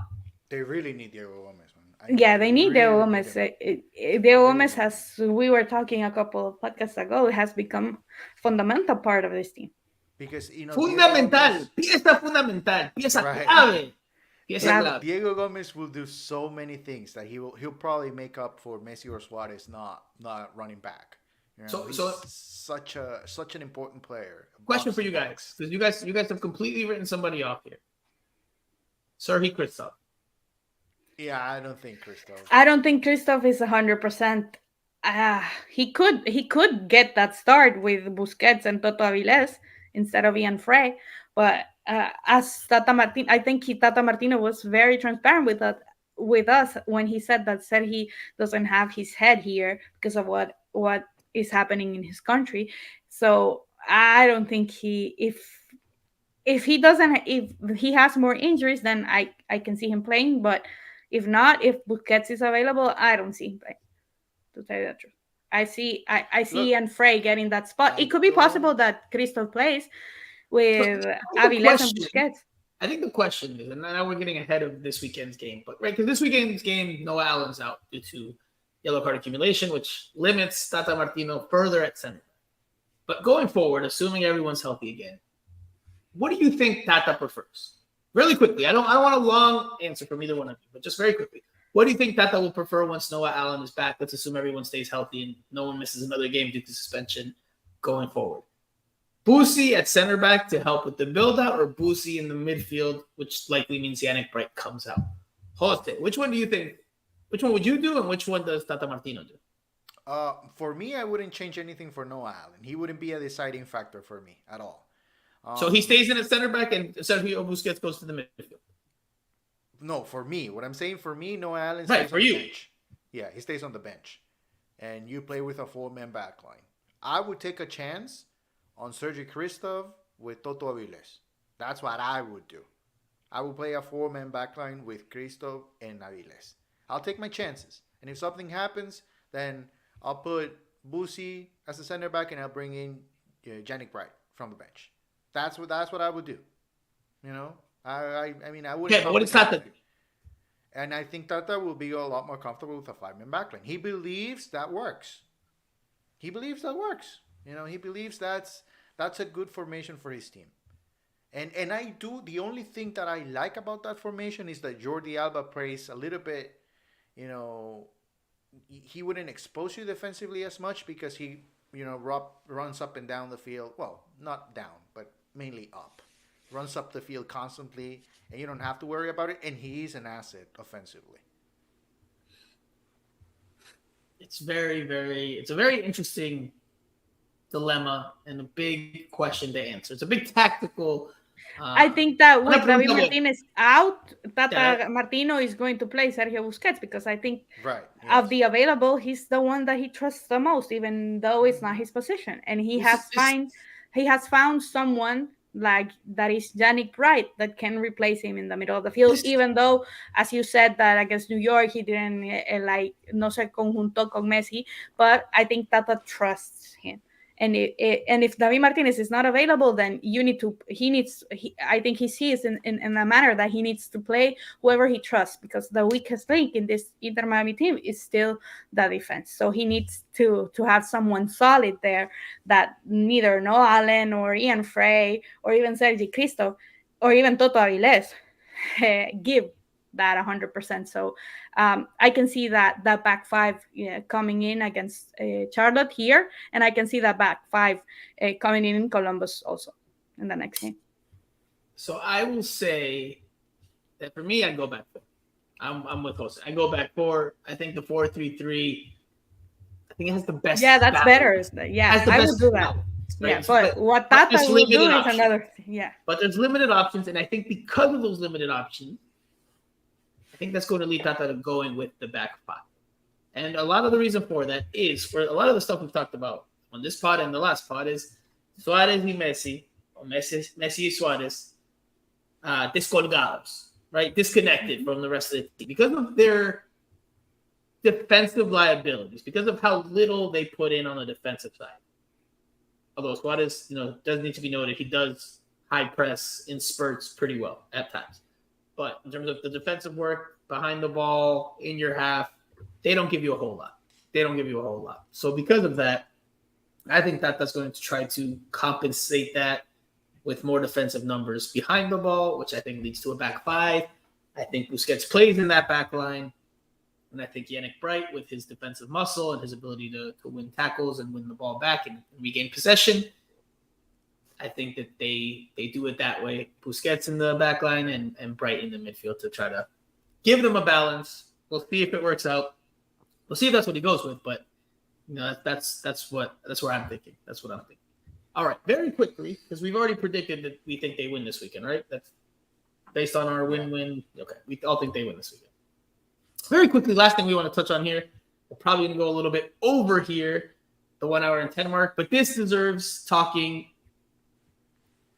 They really need Diego Gomez. They need Diego Gomez. Diego Gomez, as we were talking a couple of podcasts ago, has become fundamental part of this team. Because fundamental, pieza fundamental, pieza clave. Diego Gomez will do so many things that he'll probably make up for Messi or Suarez not running back. So such an important player. Question for you guys, because you guys have completely written somebody off here. Serhii Kristoff. Yeah, I don't think Christoph. I don't think Christoph is 100%. He could get that start with Busquets and Toto Avilés instead of Ian Frey, but as Tata Martino, I think Tata Martino was very transparent with us when he said he doesn't have his head here because of what is happening in his country. So I don't think if he doesn't, if he has more injuries, then I can see him playing. But if not, if Busquets is available, I don't see him playing. To tell you the truth, I see Look, Ian Frey getting that spot. It I could be possible don't. that Crystal plays So with I think the Aviles and question, Busquets. I think the question is, and now we're getting ahead of this weekend's game, but right, because this weekend's game, Noah Allen's out due to yellow card accumulation, which limits Tata Martino further at center. But going forward, assuming everyone's healthy again, what do you think Tata prefers? Really quickly, I don't want a long answer from either one of you, but just very quickly. What do you think Tata will prefer once Noah Allen is back? Let's assume everyone stays healthy and no one misses another game due to suspension going forward. Boosie at center back to help with the build-out, or Boosie in the midfield, which likely means Yannick Bright comes out? Jose, which one do you think? Which one would you do, and which one does Tata Martino do? For me, I wouldn't change anything for Noah Allen. He wouldn't be a deciding factor for me at all. So he stays in at center back, and Sergio Busquets goes to the midfield. No, for me. What I'm saying for me, Noah Allen Right, stays for on the you. bench. Yeah, he stays on the bench. And you play with a 4-man backline. I would take a chance on Sergio Christoph with Toto Avilés. That's what I would do. I would play a 4-man backline with Christoph and Avilés. I'll take my chances. And if something happens, then I'll put Boosie as a center back and I'll bring in Yannick Bright from the bench. That's what I would do. You know? I mean, I wouldn't. Okay, but what is Tata? And I think Tata will be a lot more comfortable with a 5-man backline. He believes that works. He believes that works. You know, he believes that's a good formation for his team. And I do. The only thing that I like about that formation is that Jordi Alba plays a little bit. You know, he wouldn't expose you defensively as much because he, you know, runs up and down the field. Well, not down, but mainly up. Runs up the field constantly, and you don't have to worry about it. And he's an asset offensively. It's a very interesting dilemma and a big question to answer. It's a big tactical. I think that with David unapproachable- Martinez out, Tata Yeah. Martino is going to play Sergio Busquets because I think Right. of the available, he's the one that he trusts the most, even though it's not his position. And he has found someone like that is Yannick Bright that can replace him in the middle of the field, even though, as you said, that against New York he didn't no se conjuntó con Messi, but I think Tata trusts him. And if David Martinez is not available, then I think he sees in a manner that he needs to play whoever he trusts, because the weakest link in this Inter Miami team is still the defense. So he needs to have someone solid there that neither Noah Allen or Ian Frey or even Sergi Christoph or even Toto Avilés give that 100%. So I can see that back five coming in against Charlotte here, and I can see that back five coming in Columbus also in the next game. So I will say that for me, I go back 4. I'm with Jose. I go back 4. I think the 4-3-3. I think it has the best. Yeah, that's balance. better. Yeah, Has the I best would do that. balance, right? Yeah, but what Tata there's will do limited is options. another. Yeah. But there's limited options, and I think because of those limited options, I think that's going to lead Tata to going with the back 5. And a lot of the reason for that is, for a lot of the stuff we've talked about on this pod and the last pod, is Suarez y Messi, or Messi y Suarez, descolgados, right? Disconnected from the rest of the team because of their defensive liabilities, because of how little they put in on the defensive side. Although Suarez, does need to be noted, he does high press in spurts pretty well at times. But in terms of the defensive work, behind the ball, in your half, they don't give you a whole lot. So because of that, I think that's going to try to compensate that with more defensive numbers behind the ball, which I think leads to a back 5. I think Busquets plays in that back line. And I think Yannick Bright, with his defensive muscle and his ability to win tackles and win the ball back and regain possession, I think that they do it that way. Busquets in the back line and Bright in the midfield to try to give them a balance. We'll see if it works out. We'll see if that's what he goes with. But that's where I'm thinking. That's what I'm thinking. All right, very quickly, because we've already predicted that we think they win this weekend, right? That's based on our win-win. Okay, we all think they win this weekend. Very quickly, last thing we want to touch on here. We're probably going to go a little bit over here, the 1 hour and 10 mark, but this deserves talking.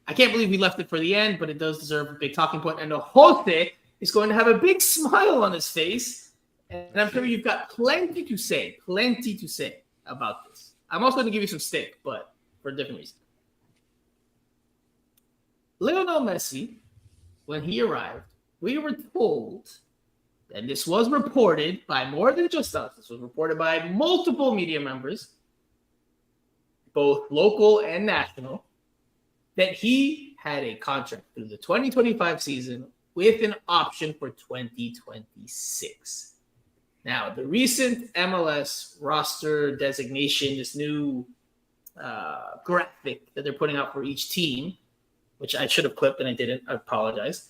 I can't believe we left it for the end, but it does deserve a big talking point. And Jose is going to have a big smile on his face, and I'm sure you've got plenty to say about this. I'm also going to give you some stick, but for a different reason. Lionel Messi, when he arrived, we were told, and this was reported by more than just us, this was reported by multiple media members, both local and national, that he had a contract through the 2025 season with an option for 2026. Now, the recent MLS roster designation, this new graphic that they're putting out for each team, which I should have clipped and I didn't. I apologize.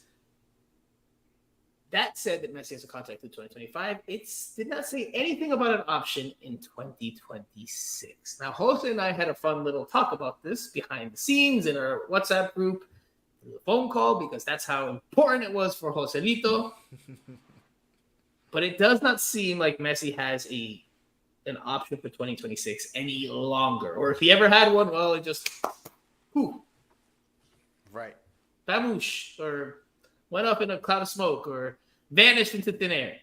That said that Messi has a contract through 2025. It did not say anything about an option in 2026. Now, Jose and I had a fun little talk about this behind the scenes in our WhatsApp group, through a phone call, because that's how important it was for Joselito. But it does not seem like Messi has an option for 2026 any longer. Or if he ever had one, well, it just Right. Bamoosh, or went up in a cloud of smoke, or vanished into thin air.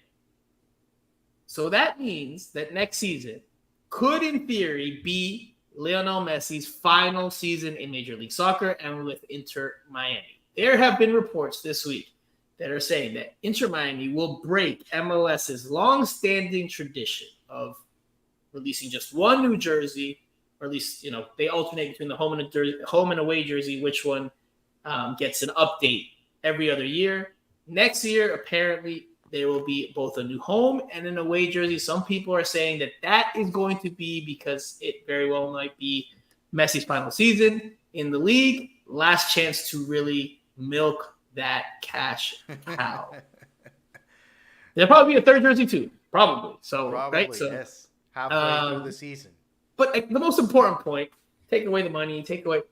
So that means that next season could, in theory, be Lionel Messi's final season in Major League Soccer and with Inter Miami. There have been reports this week that are saying that Inter Miami will break MLS's long-standing tradition of releasing just one new jersey, or at least, they alternate between the home and away jersey, which one gets an update every other year. Next year, apparently, there will be both a new home and an away jersey. Some people are saying that is going to be because it very well might be Messi's final season in the league. Last chance to really milk that cash cow. There'll probably be a third jersey too, probably. So, right? So, yes. Halfway through the season. But the most important point, take away the money, take away.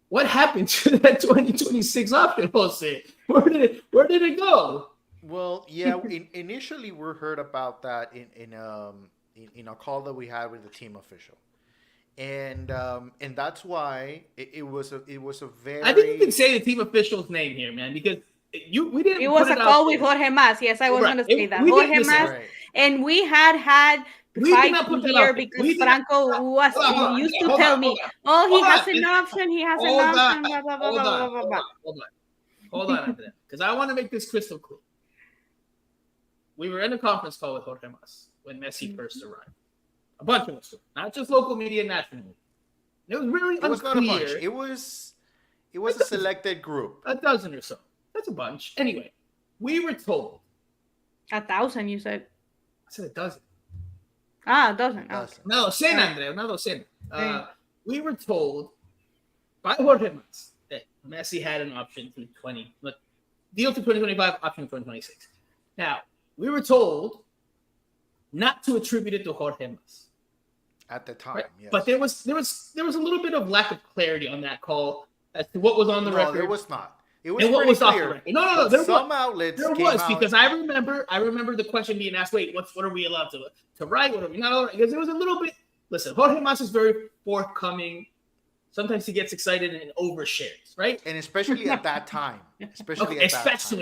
What happened to that 2026 option, Jose? Where did it go? Well, yeah, initially we heard about that in a call that we had with the team official. And that's why it was a very. Uh, I think you can say the team official's name here, man, because we didn't. It was a call with Jorge Mas. Yes, I was going to say that Jorge Mas, and we had fight here because Franco used to tell me, "Oh, he has an option. He has an option." Blah blah blah blah blah blah. Hold on, Andrea, because I want to make this crystal clear. We were in a conference call with Jorge Mas when Messi first arrived. A bunch of us, not just local media, national media. It was really unclear. It was not a bunch. It was a selected group. A dozen or so. That's a bunch. Anyway, we were told. 1,000, you said. I said a dozen. A dozen. No, cien, Andrea. No, cien. We were told by Jorge Mas that Messi had an option through deal to 2025, option 2026. Now, we were told not to attribute it to Jorge Mas at the time, right? yes. But there was a little bit of lack of clarity on that call as to what was on the record. There was not. It was and what was off the record. No. There some outlets. There was because I remember the question being asked. Wait, what are we allowed to write? What are we not allowed? Because it was a little bit. Listen, Jorge Mas is very forthcoming. Sometimes he gets excited and overshares, right? And especially at that time. Especially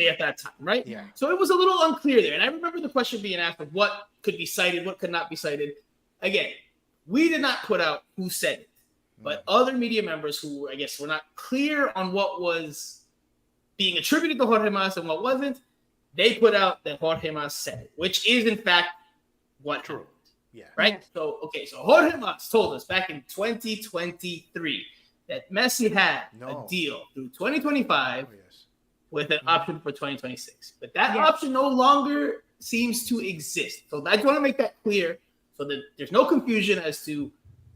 at that time, right? Yeah. So it was a little unclear there. And I remember the question being asked of what could be cited, what could not be cited. Again, we did not put out who said it, but other media members who, I guess, were not clear on what was being attributed to Jorge Mas and what wasn't, they put out that Jorge Mas said it, which is, in fact, what true. Happened. Yeah. Right? Yeah. So Jorge Mas told us back in 2023 that Messi had a deal through 2025 with an option for 2026. But that option no longer seems to exist. So I just want to make that clear so that there's no confusion as to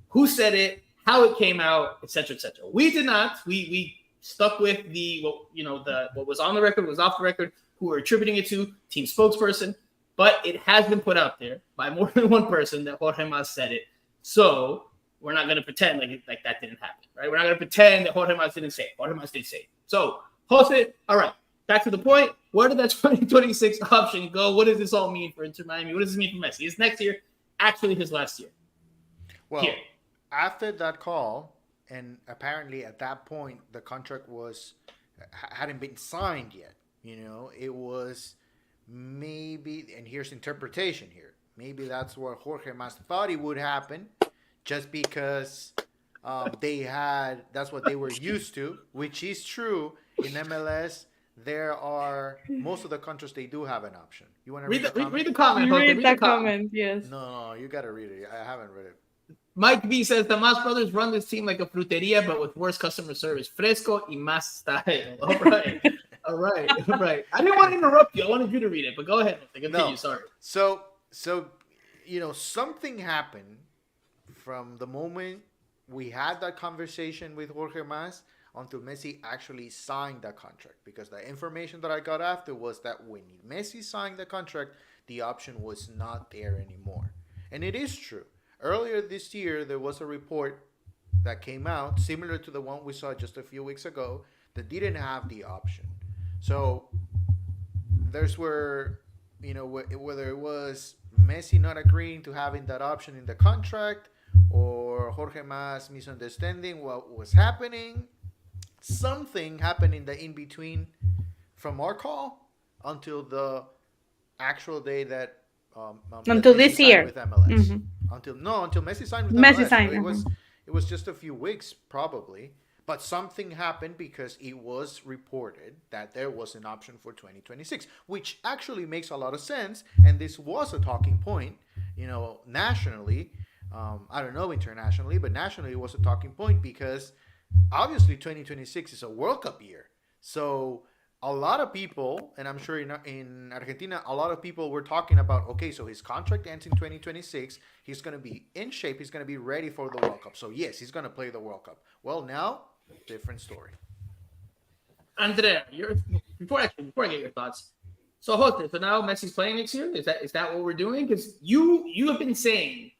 who said it, how it came out, et cetera, et cetera. We did not. We stuck with what was on the record, was off the record. who are attributing it to team spokesperson, but it has been put out there by more than one person that Jorge Mas said it. So we're not going to pretend like that didn't happen, right? We're not going to pretend that Jorge Mas didn't say it. Jorge Mas did say it. So, Jose, all right, back to the point. Where did that 2026 option go? What does this all mean for Inter Miami? What does this mean for Messi? Is next year actually his last year? Well, here. After that call, and apparently at that point the contract hadn't been signed yet. It was maybe, and here's interpretation here. Maybe that's what Jorge Mas thought it would happen, just because that's what they were used to, which is true in MLS. There are most of the countries they do have an option. You want to read the comment? Read the comment. Read the comment. Yes. No, you got to read it. I haven't read it. Mike B says the Mas brothers run this team like a fruteria, but with worse customer service. Fresco y más style. All right. All right. I didn't want to interrupt you. I wanted you to read it, but go ahead. Continue. Sorry. So something happened from the moment we had that conversation with Jorge Mas until Messi actually signed that contract. Because the information that I got after was that when Messi signed the contract, the option was not there anymore. And it is true. Earlier this year, there was a report that came out, similar to the one we saw just a few weeks ago, that didn't have the option. So there's where, whether it was Messi not agreeing to having that option in the contract or Jorge Mas misunderstanding what was happening, something happened in the in-between from our call until the actual day that until this year with MLS. Mm-hmm. Until Messi signed with MLS. So it was just a few weeks probably, but something happened because it was reported that there was an option for 2026, which actually makes a lot of sense. And this was a talking point, nationally. I don't know internationally, but nationally it was a talking point because obviously 2026 is a World Cup year. So a lot of people, and I'm sure in Argentina, a lot of people were talking about, okay, so his contract ends in 2026. He's going to be in shape. He's going to be ready for the World Cup. So, yes, he's going to play the World Cup. Well, now, different story. Andrea, before I get your thoughts. So, Jose, so now Messi's playing next year? Is that what we're doing? Because you have been saying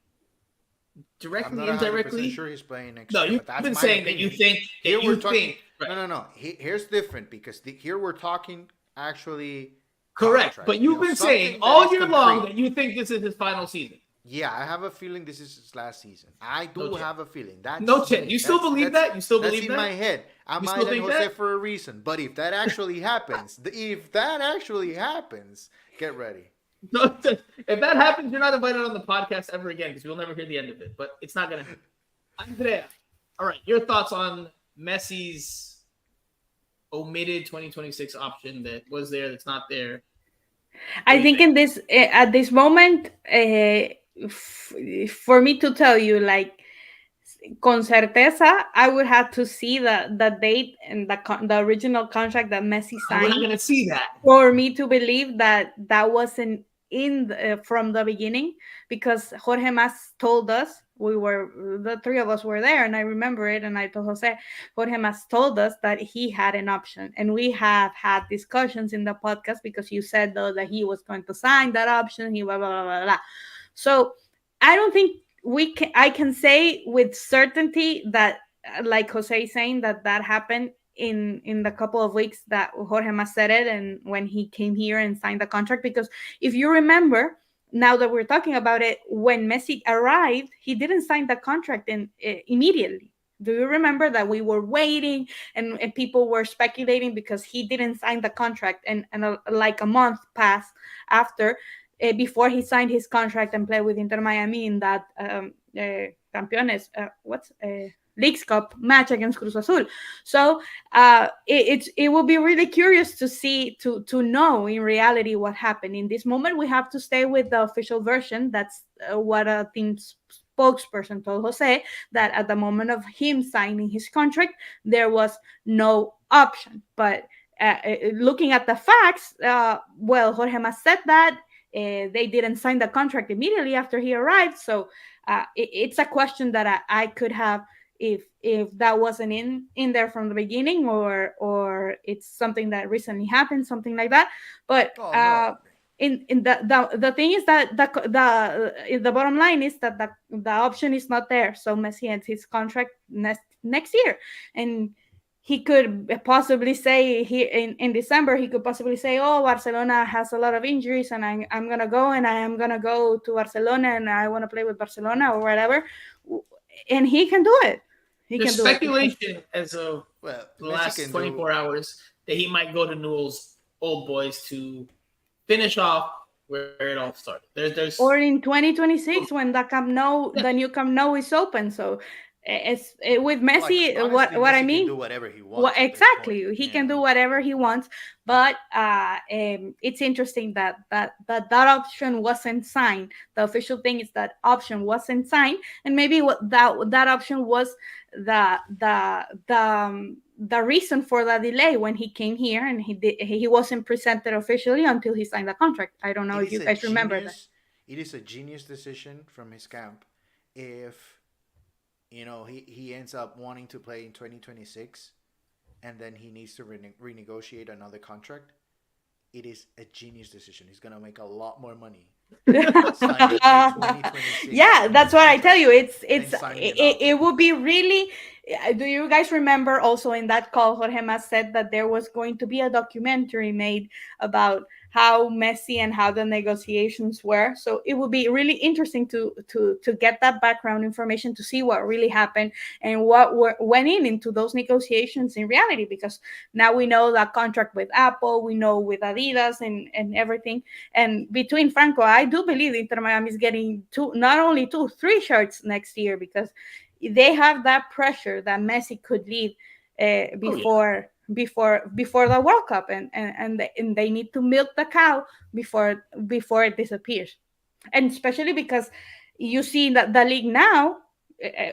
directly, I'm not indirectly. Sure he's playing next year. No, you've been saying opinion. That you think that here you think. Right. No. Here's different because here we're talking actually. Correct, but you've been saying all year long that you think this is his final season. Yeah, I have a feeling this is his last season. I do have a feeling. That's no chance. You still believe that? You still believe that? That's in my head. I might have Jose for a reason. But if that actually happens, get ready. No, if that happens, you're not invited on the podcast ever again because we'll never hear the end of it. But it's not going to happen. Andrea, all right, your thoughts on Messi's omitted 2026 option that was there, that's not there? I think at this moment, for me to tell you, like, con certeza, I would have to see the date and the original contract that Messi signed. We're not going to see that. For me to believe that wasn't from the beginning, because Jorge Mas told us, the three of us were there, and I remember it, and I told Jose, Jorge Mas told us that he had an option, and we have had discussions in the podcast because you said though that he was going to sign that option, he blah blah blah blah blah. So I don't think I can say with certainty that, like Jose is saying, that happened in the couple of weeks that Jorge Mas said it, and when he came here and signed the contract. Because if you remember, now that we're talking about it, when Messi arrived, he didn't sign the contract immediately. Do you remember that we were waiting and people were speculating because he didn't sign the contract, and like a month passed after before he signed his contract and played with Inter Miami in that Campeones, Leagues Cup match against Cruz Azul. So it will be really curious to see, to know in reality what happened. In this moment, we have to stay with the official version. That's what a team spokesperson told Jose, that at the moment of him signing his contract, there was no option. But looking at the facts, Jorge Mas said that they didn't sign the contract immediately after he arrived. So it's a question that I could have if that wasn't in there from the beginning, or it's something that recently happened, something like that. But Oh no. in the thing is that the bottom line is that the option is not there. So Messi ends his contract next year, and he could possibly say in December, he could possibly say, oh, Barcelona has a lot of injuries, and I'm gonna go, and I am gonna go to Barcelona, and I want to play with Barcelona or whatever, and he can do it. He There's can do it. speculation as of Well, the Messi last can 24 hours that he might go to Newell's Old Boys to finish off where it all started. There's Or in 2026 when the new Camp Nou is open. So with Messi, honestly, what Messi I can mean. do whatever he Well, wants. At this exactly, point, he you can do know. whatever he wants, but it's interesting that option wasn't signed. The official thing is that option wasn't signed, and maybe what that option was the reason for the delay when he came here, and he wasn't presented officially until he signed the contract. I don't know if you guys remember that. It is a genius decision from his camp if he ends up wanting to play in 2026 and then he needs to renegotiate another contract. It is a genius decision. He's gonna make a lot more money. Yeah, that's what I tell you. It would be really. Do you guys remember also in that call, Jorge Mas said that there was going to be a documentary made about how Messi and how the negotiations were. So it would be really interesting to get that background information, to see what really happened and went into those negotiations in reality. Because now we know that contract with Apple, we know with Adidas and everything. And between Franco, I do believe Inter Miami is getting not only 3 shirts next year, because they have that pressure that Messi could leave before the World Cup, and they need to milk the cow before it disappears. And especially because you see that the league now,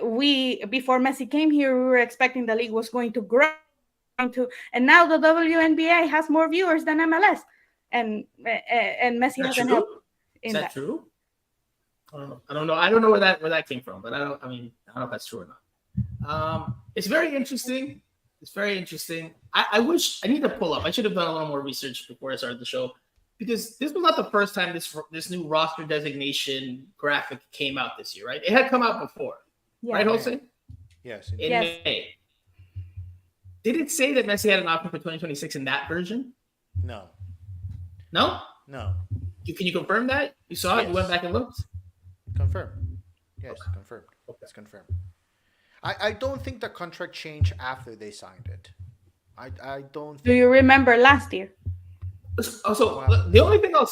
we before Messi came here, we were expecting the league was going to grow, and now the WNBA has more viewers than MLS, and Messi hasn't helped in that. Is that true? I don't know. I don't know where that came from, but I don't know if that's true or not. It's very interesting. I wish I need to pull up. I should have done a little more research before I started the show, because this was not the first time this new roster designation graphic came out this year, right? It had come out before, right, Jose? Yes. In May. Did it say that Messi had an option for 2026 in that version? No. No. Can you confirm that? You saw it? You went back and looked? Confirmed. Yes, okay. Confirmed. Okay. It's confirmed. I don't think the contract changed after they signed it. I don't think... Do you remember last year? Also, the only thing I'll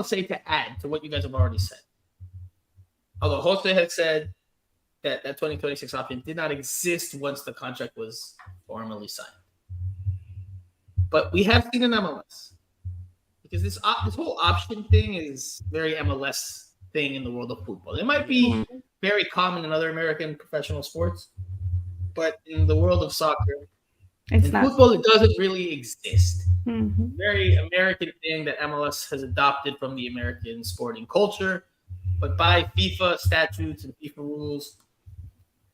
say to add to what you guys have already said, although Jose had said that 2026 option did not exist once the contract was formally signed. But we have seen an MLS, because this whole option thing is very MLS thing in the world of football. It might be very common in other American professional sports, but in the world of soccer, football, it doesn't really exist. Mm-hmm. Very American thing that MLS has adopted from the American sporting culture, but by FIFA statutes and FIFA rules,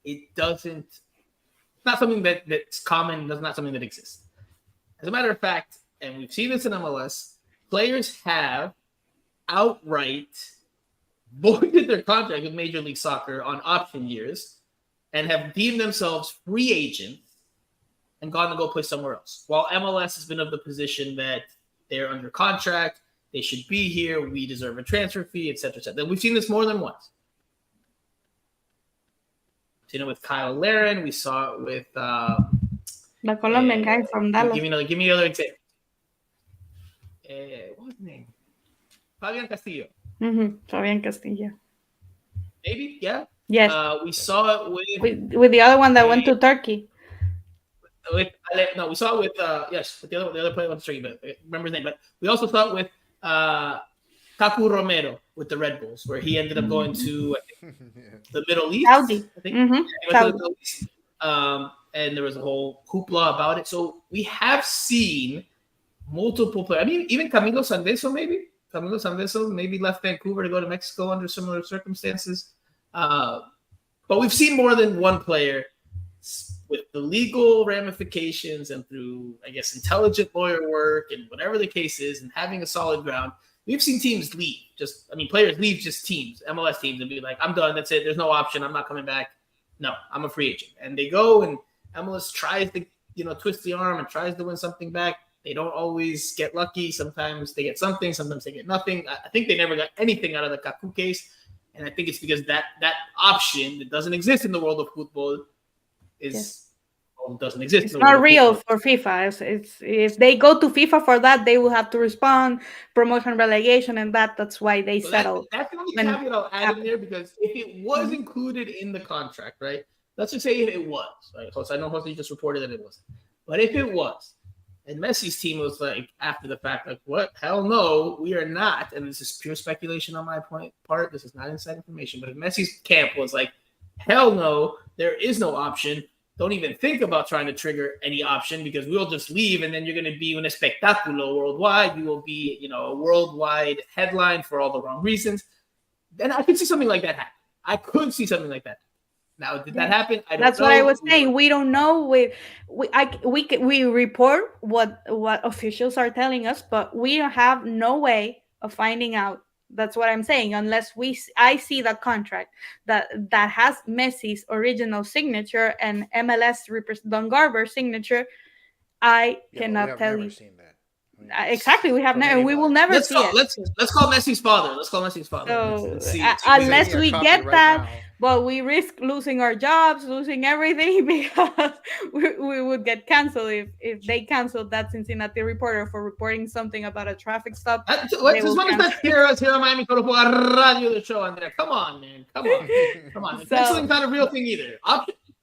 it doesn't. It's not something that's common. That's not something that exists. As a matter of fact, and we've seen this in MLS, players have outright voided their contract with Major League Soccer on option years and have deemed themselves free agents and gone to go play somewhere else. While MLS has been of the position that they're under contract, they should be here, we deserve a transfer fee, etc., etc. We've seen this more than once. We've seen it with Kyle Laren. We saw it with the Colombian guy from Dallas. Give me another example. What's his name? Fabian Castillo. Mm-hmm. Fabian Castillo. Maybe, yeah. Yes. We saw it with the other one that went to Turkey. We saw it with the other player on the street, but I remember his name. But we also saw it with Kaku Romero with the Red Bulls, where he ended up going to the Middle East. Saudi. I think. Mm-hmm. Yeah, he went to the Middle East. And there was a whole hoopla about it. So we have seen multiple players. I mean, even Camilo Sandeso maybe left Vancouver to go to Mexico under similar circumstances. But we've seen more than one player with the legal ramifications and through, I guess, intelligent lawyer work and whatever the case is, and having a solid ground, we've seen teams leave. Players leave just teams, MLS teams, and be like, I'm done. That's it. There's no option. I'm not coming back. No, I'm a free agent. And they go, and MLS tries to, twist the arm and tries to win something back. They don't always get lucky. Sometimes they get something. Sometimes they get nothing. I think they never got anything out of the Kaku case. And I think it's because that option that doesn't exist in the world of football doesn't exist. It's not real for FIFA. It's if they go to FIFA for that, they will have to respond, promotion, relegation, and that's why they settle. That's the only caveat I'll add in there, because if it was included in the contract, right? Let's just say if it was, right? I know Jose just reported that it wasn't. But if it was, and Messi's team was like, after the fact, like, what? Hell no, we are not. And this is pure speculation on my part. This is not inside information. But if Messi's camp was like, hell no, there is no option. Don't even think about trying to trigger any option, because we'll just leave, and then you're going to be un espectáculo worldwide. You will be, a worldwide headline for all the wrong reasons. Then I could see something like that happen. I could see something like that. Now, did that happen? I don't know. That's what I was saying. We don't know. We report what officials are telling us, but we have no way of finding out. That's what I'm saying. Unless I see the contract that has Messi's original signature and MLS Don Garber's signature, I cannot tell you. Seen that. Exactly, we have never. We will never see it. Let's call Messi's father. Let's call Messi's father. So, unless we get that, but we risk losing our jobs, losing everything, because we would get canceled if they canceled that Cincinnati reporter for reporting something about a traffic stop. Just one is that here on Miami Radio the show, Andrea. Come on, man. Come on. Canceling's not a real thing either.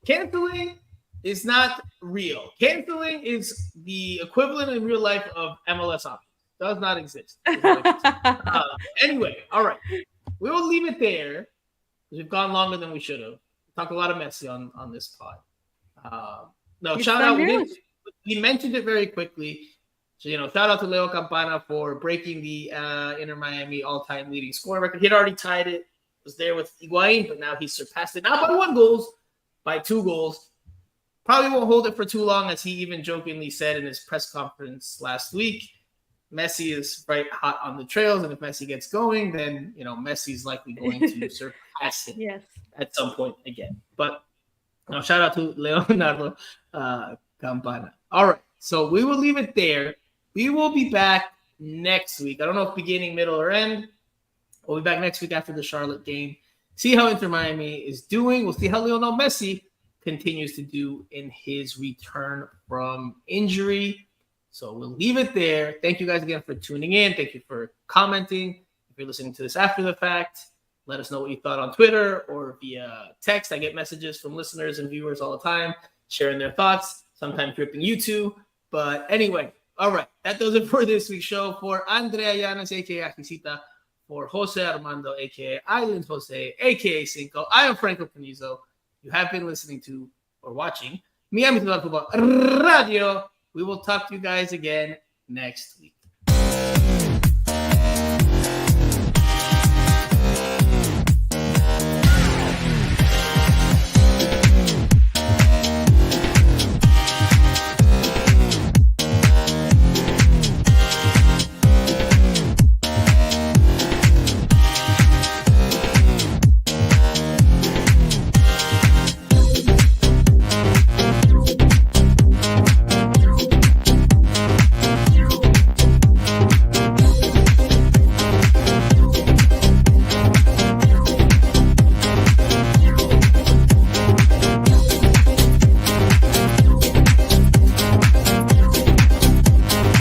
Canceling is not real. Canceling is the equivalent in real life of MLS options. Does not exist. Anyway, all right. We will leave it there. We've gone longer than we should have. Talked a lot of Messi on this pod. Shout out. We mentioned it very quickly. So, shout out to Leo Campana for breaking the Inter Miami all-time leading scoring record. He had already tied it. Was there with Higuain, but now he's surpassed it. Not by 1 goal, by 2 goals. Probably won't hold it for too long, as he even jokingly said in his press conference last week. Messi is right hot on the trails, and if Messi gets going, then Messi's likely going to surpass him at some point again. But shout out to Leonardo Campana. All right, so we will leave it there. We will be back next week. I don't know if beginning, middle, or end. We'll be back next week after the Charlotte game. See how Inter Miami is doing. We'll see how Lionel Messi continues to do in his return from injury. So we'll leave it there. Thank you guys again for tuning in. Thank you for commenting. If you're listening to this after the fact, let us know what you thought on Twitter or via text. I get messages from listeners and viewers all the time sharing their thoughts, sometimes ripping you two. But anyway, all right. That does it for this week's show. For Andrea Llanes, a.k.a. Akisita, for Jose Armando, a.k.a. Island Jose, a.k.a. Cinco, I am Franco Panizo. You have been listening to or watching Miami Futbol Radio. We will talk to you guys again next week.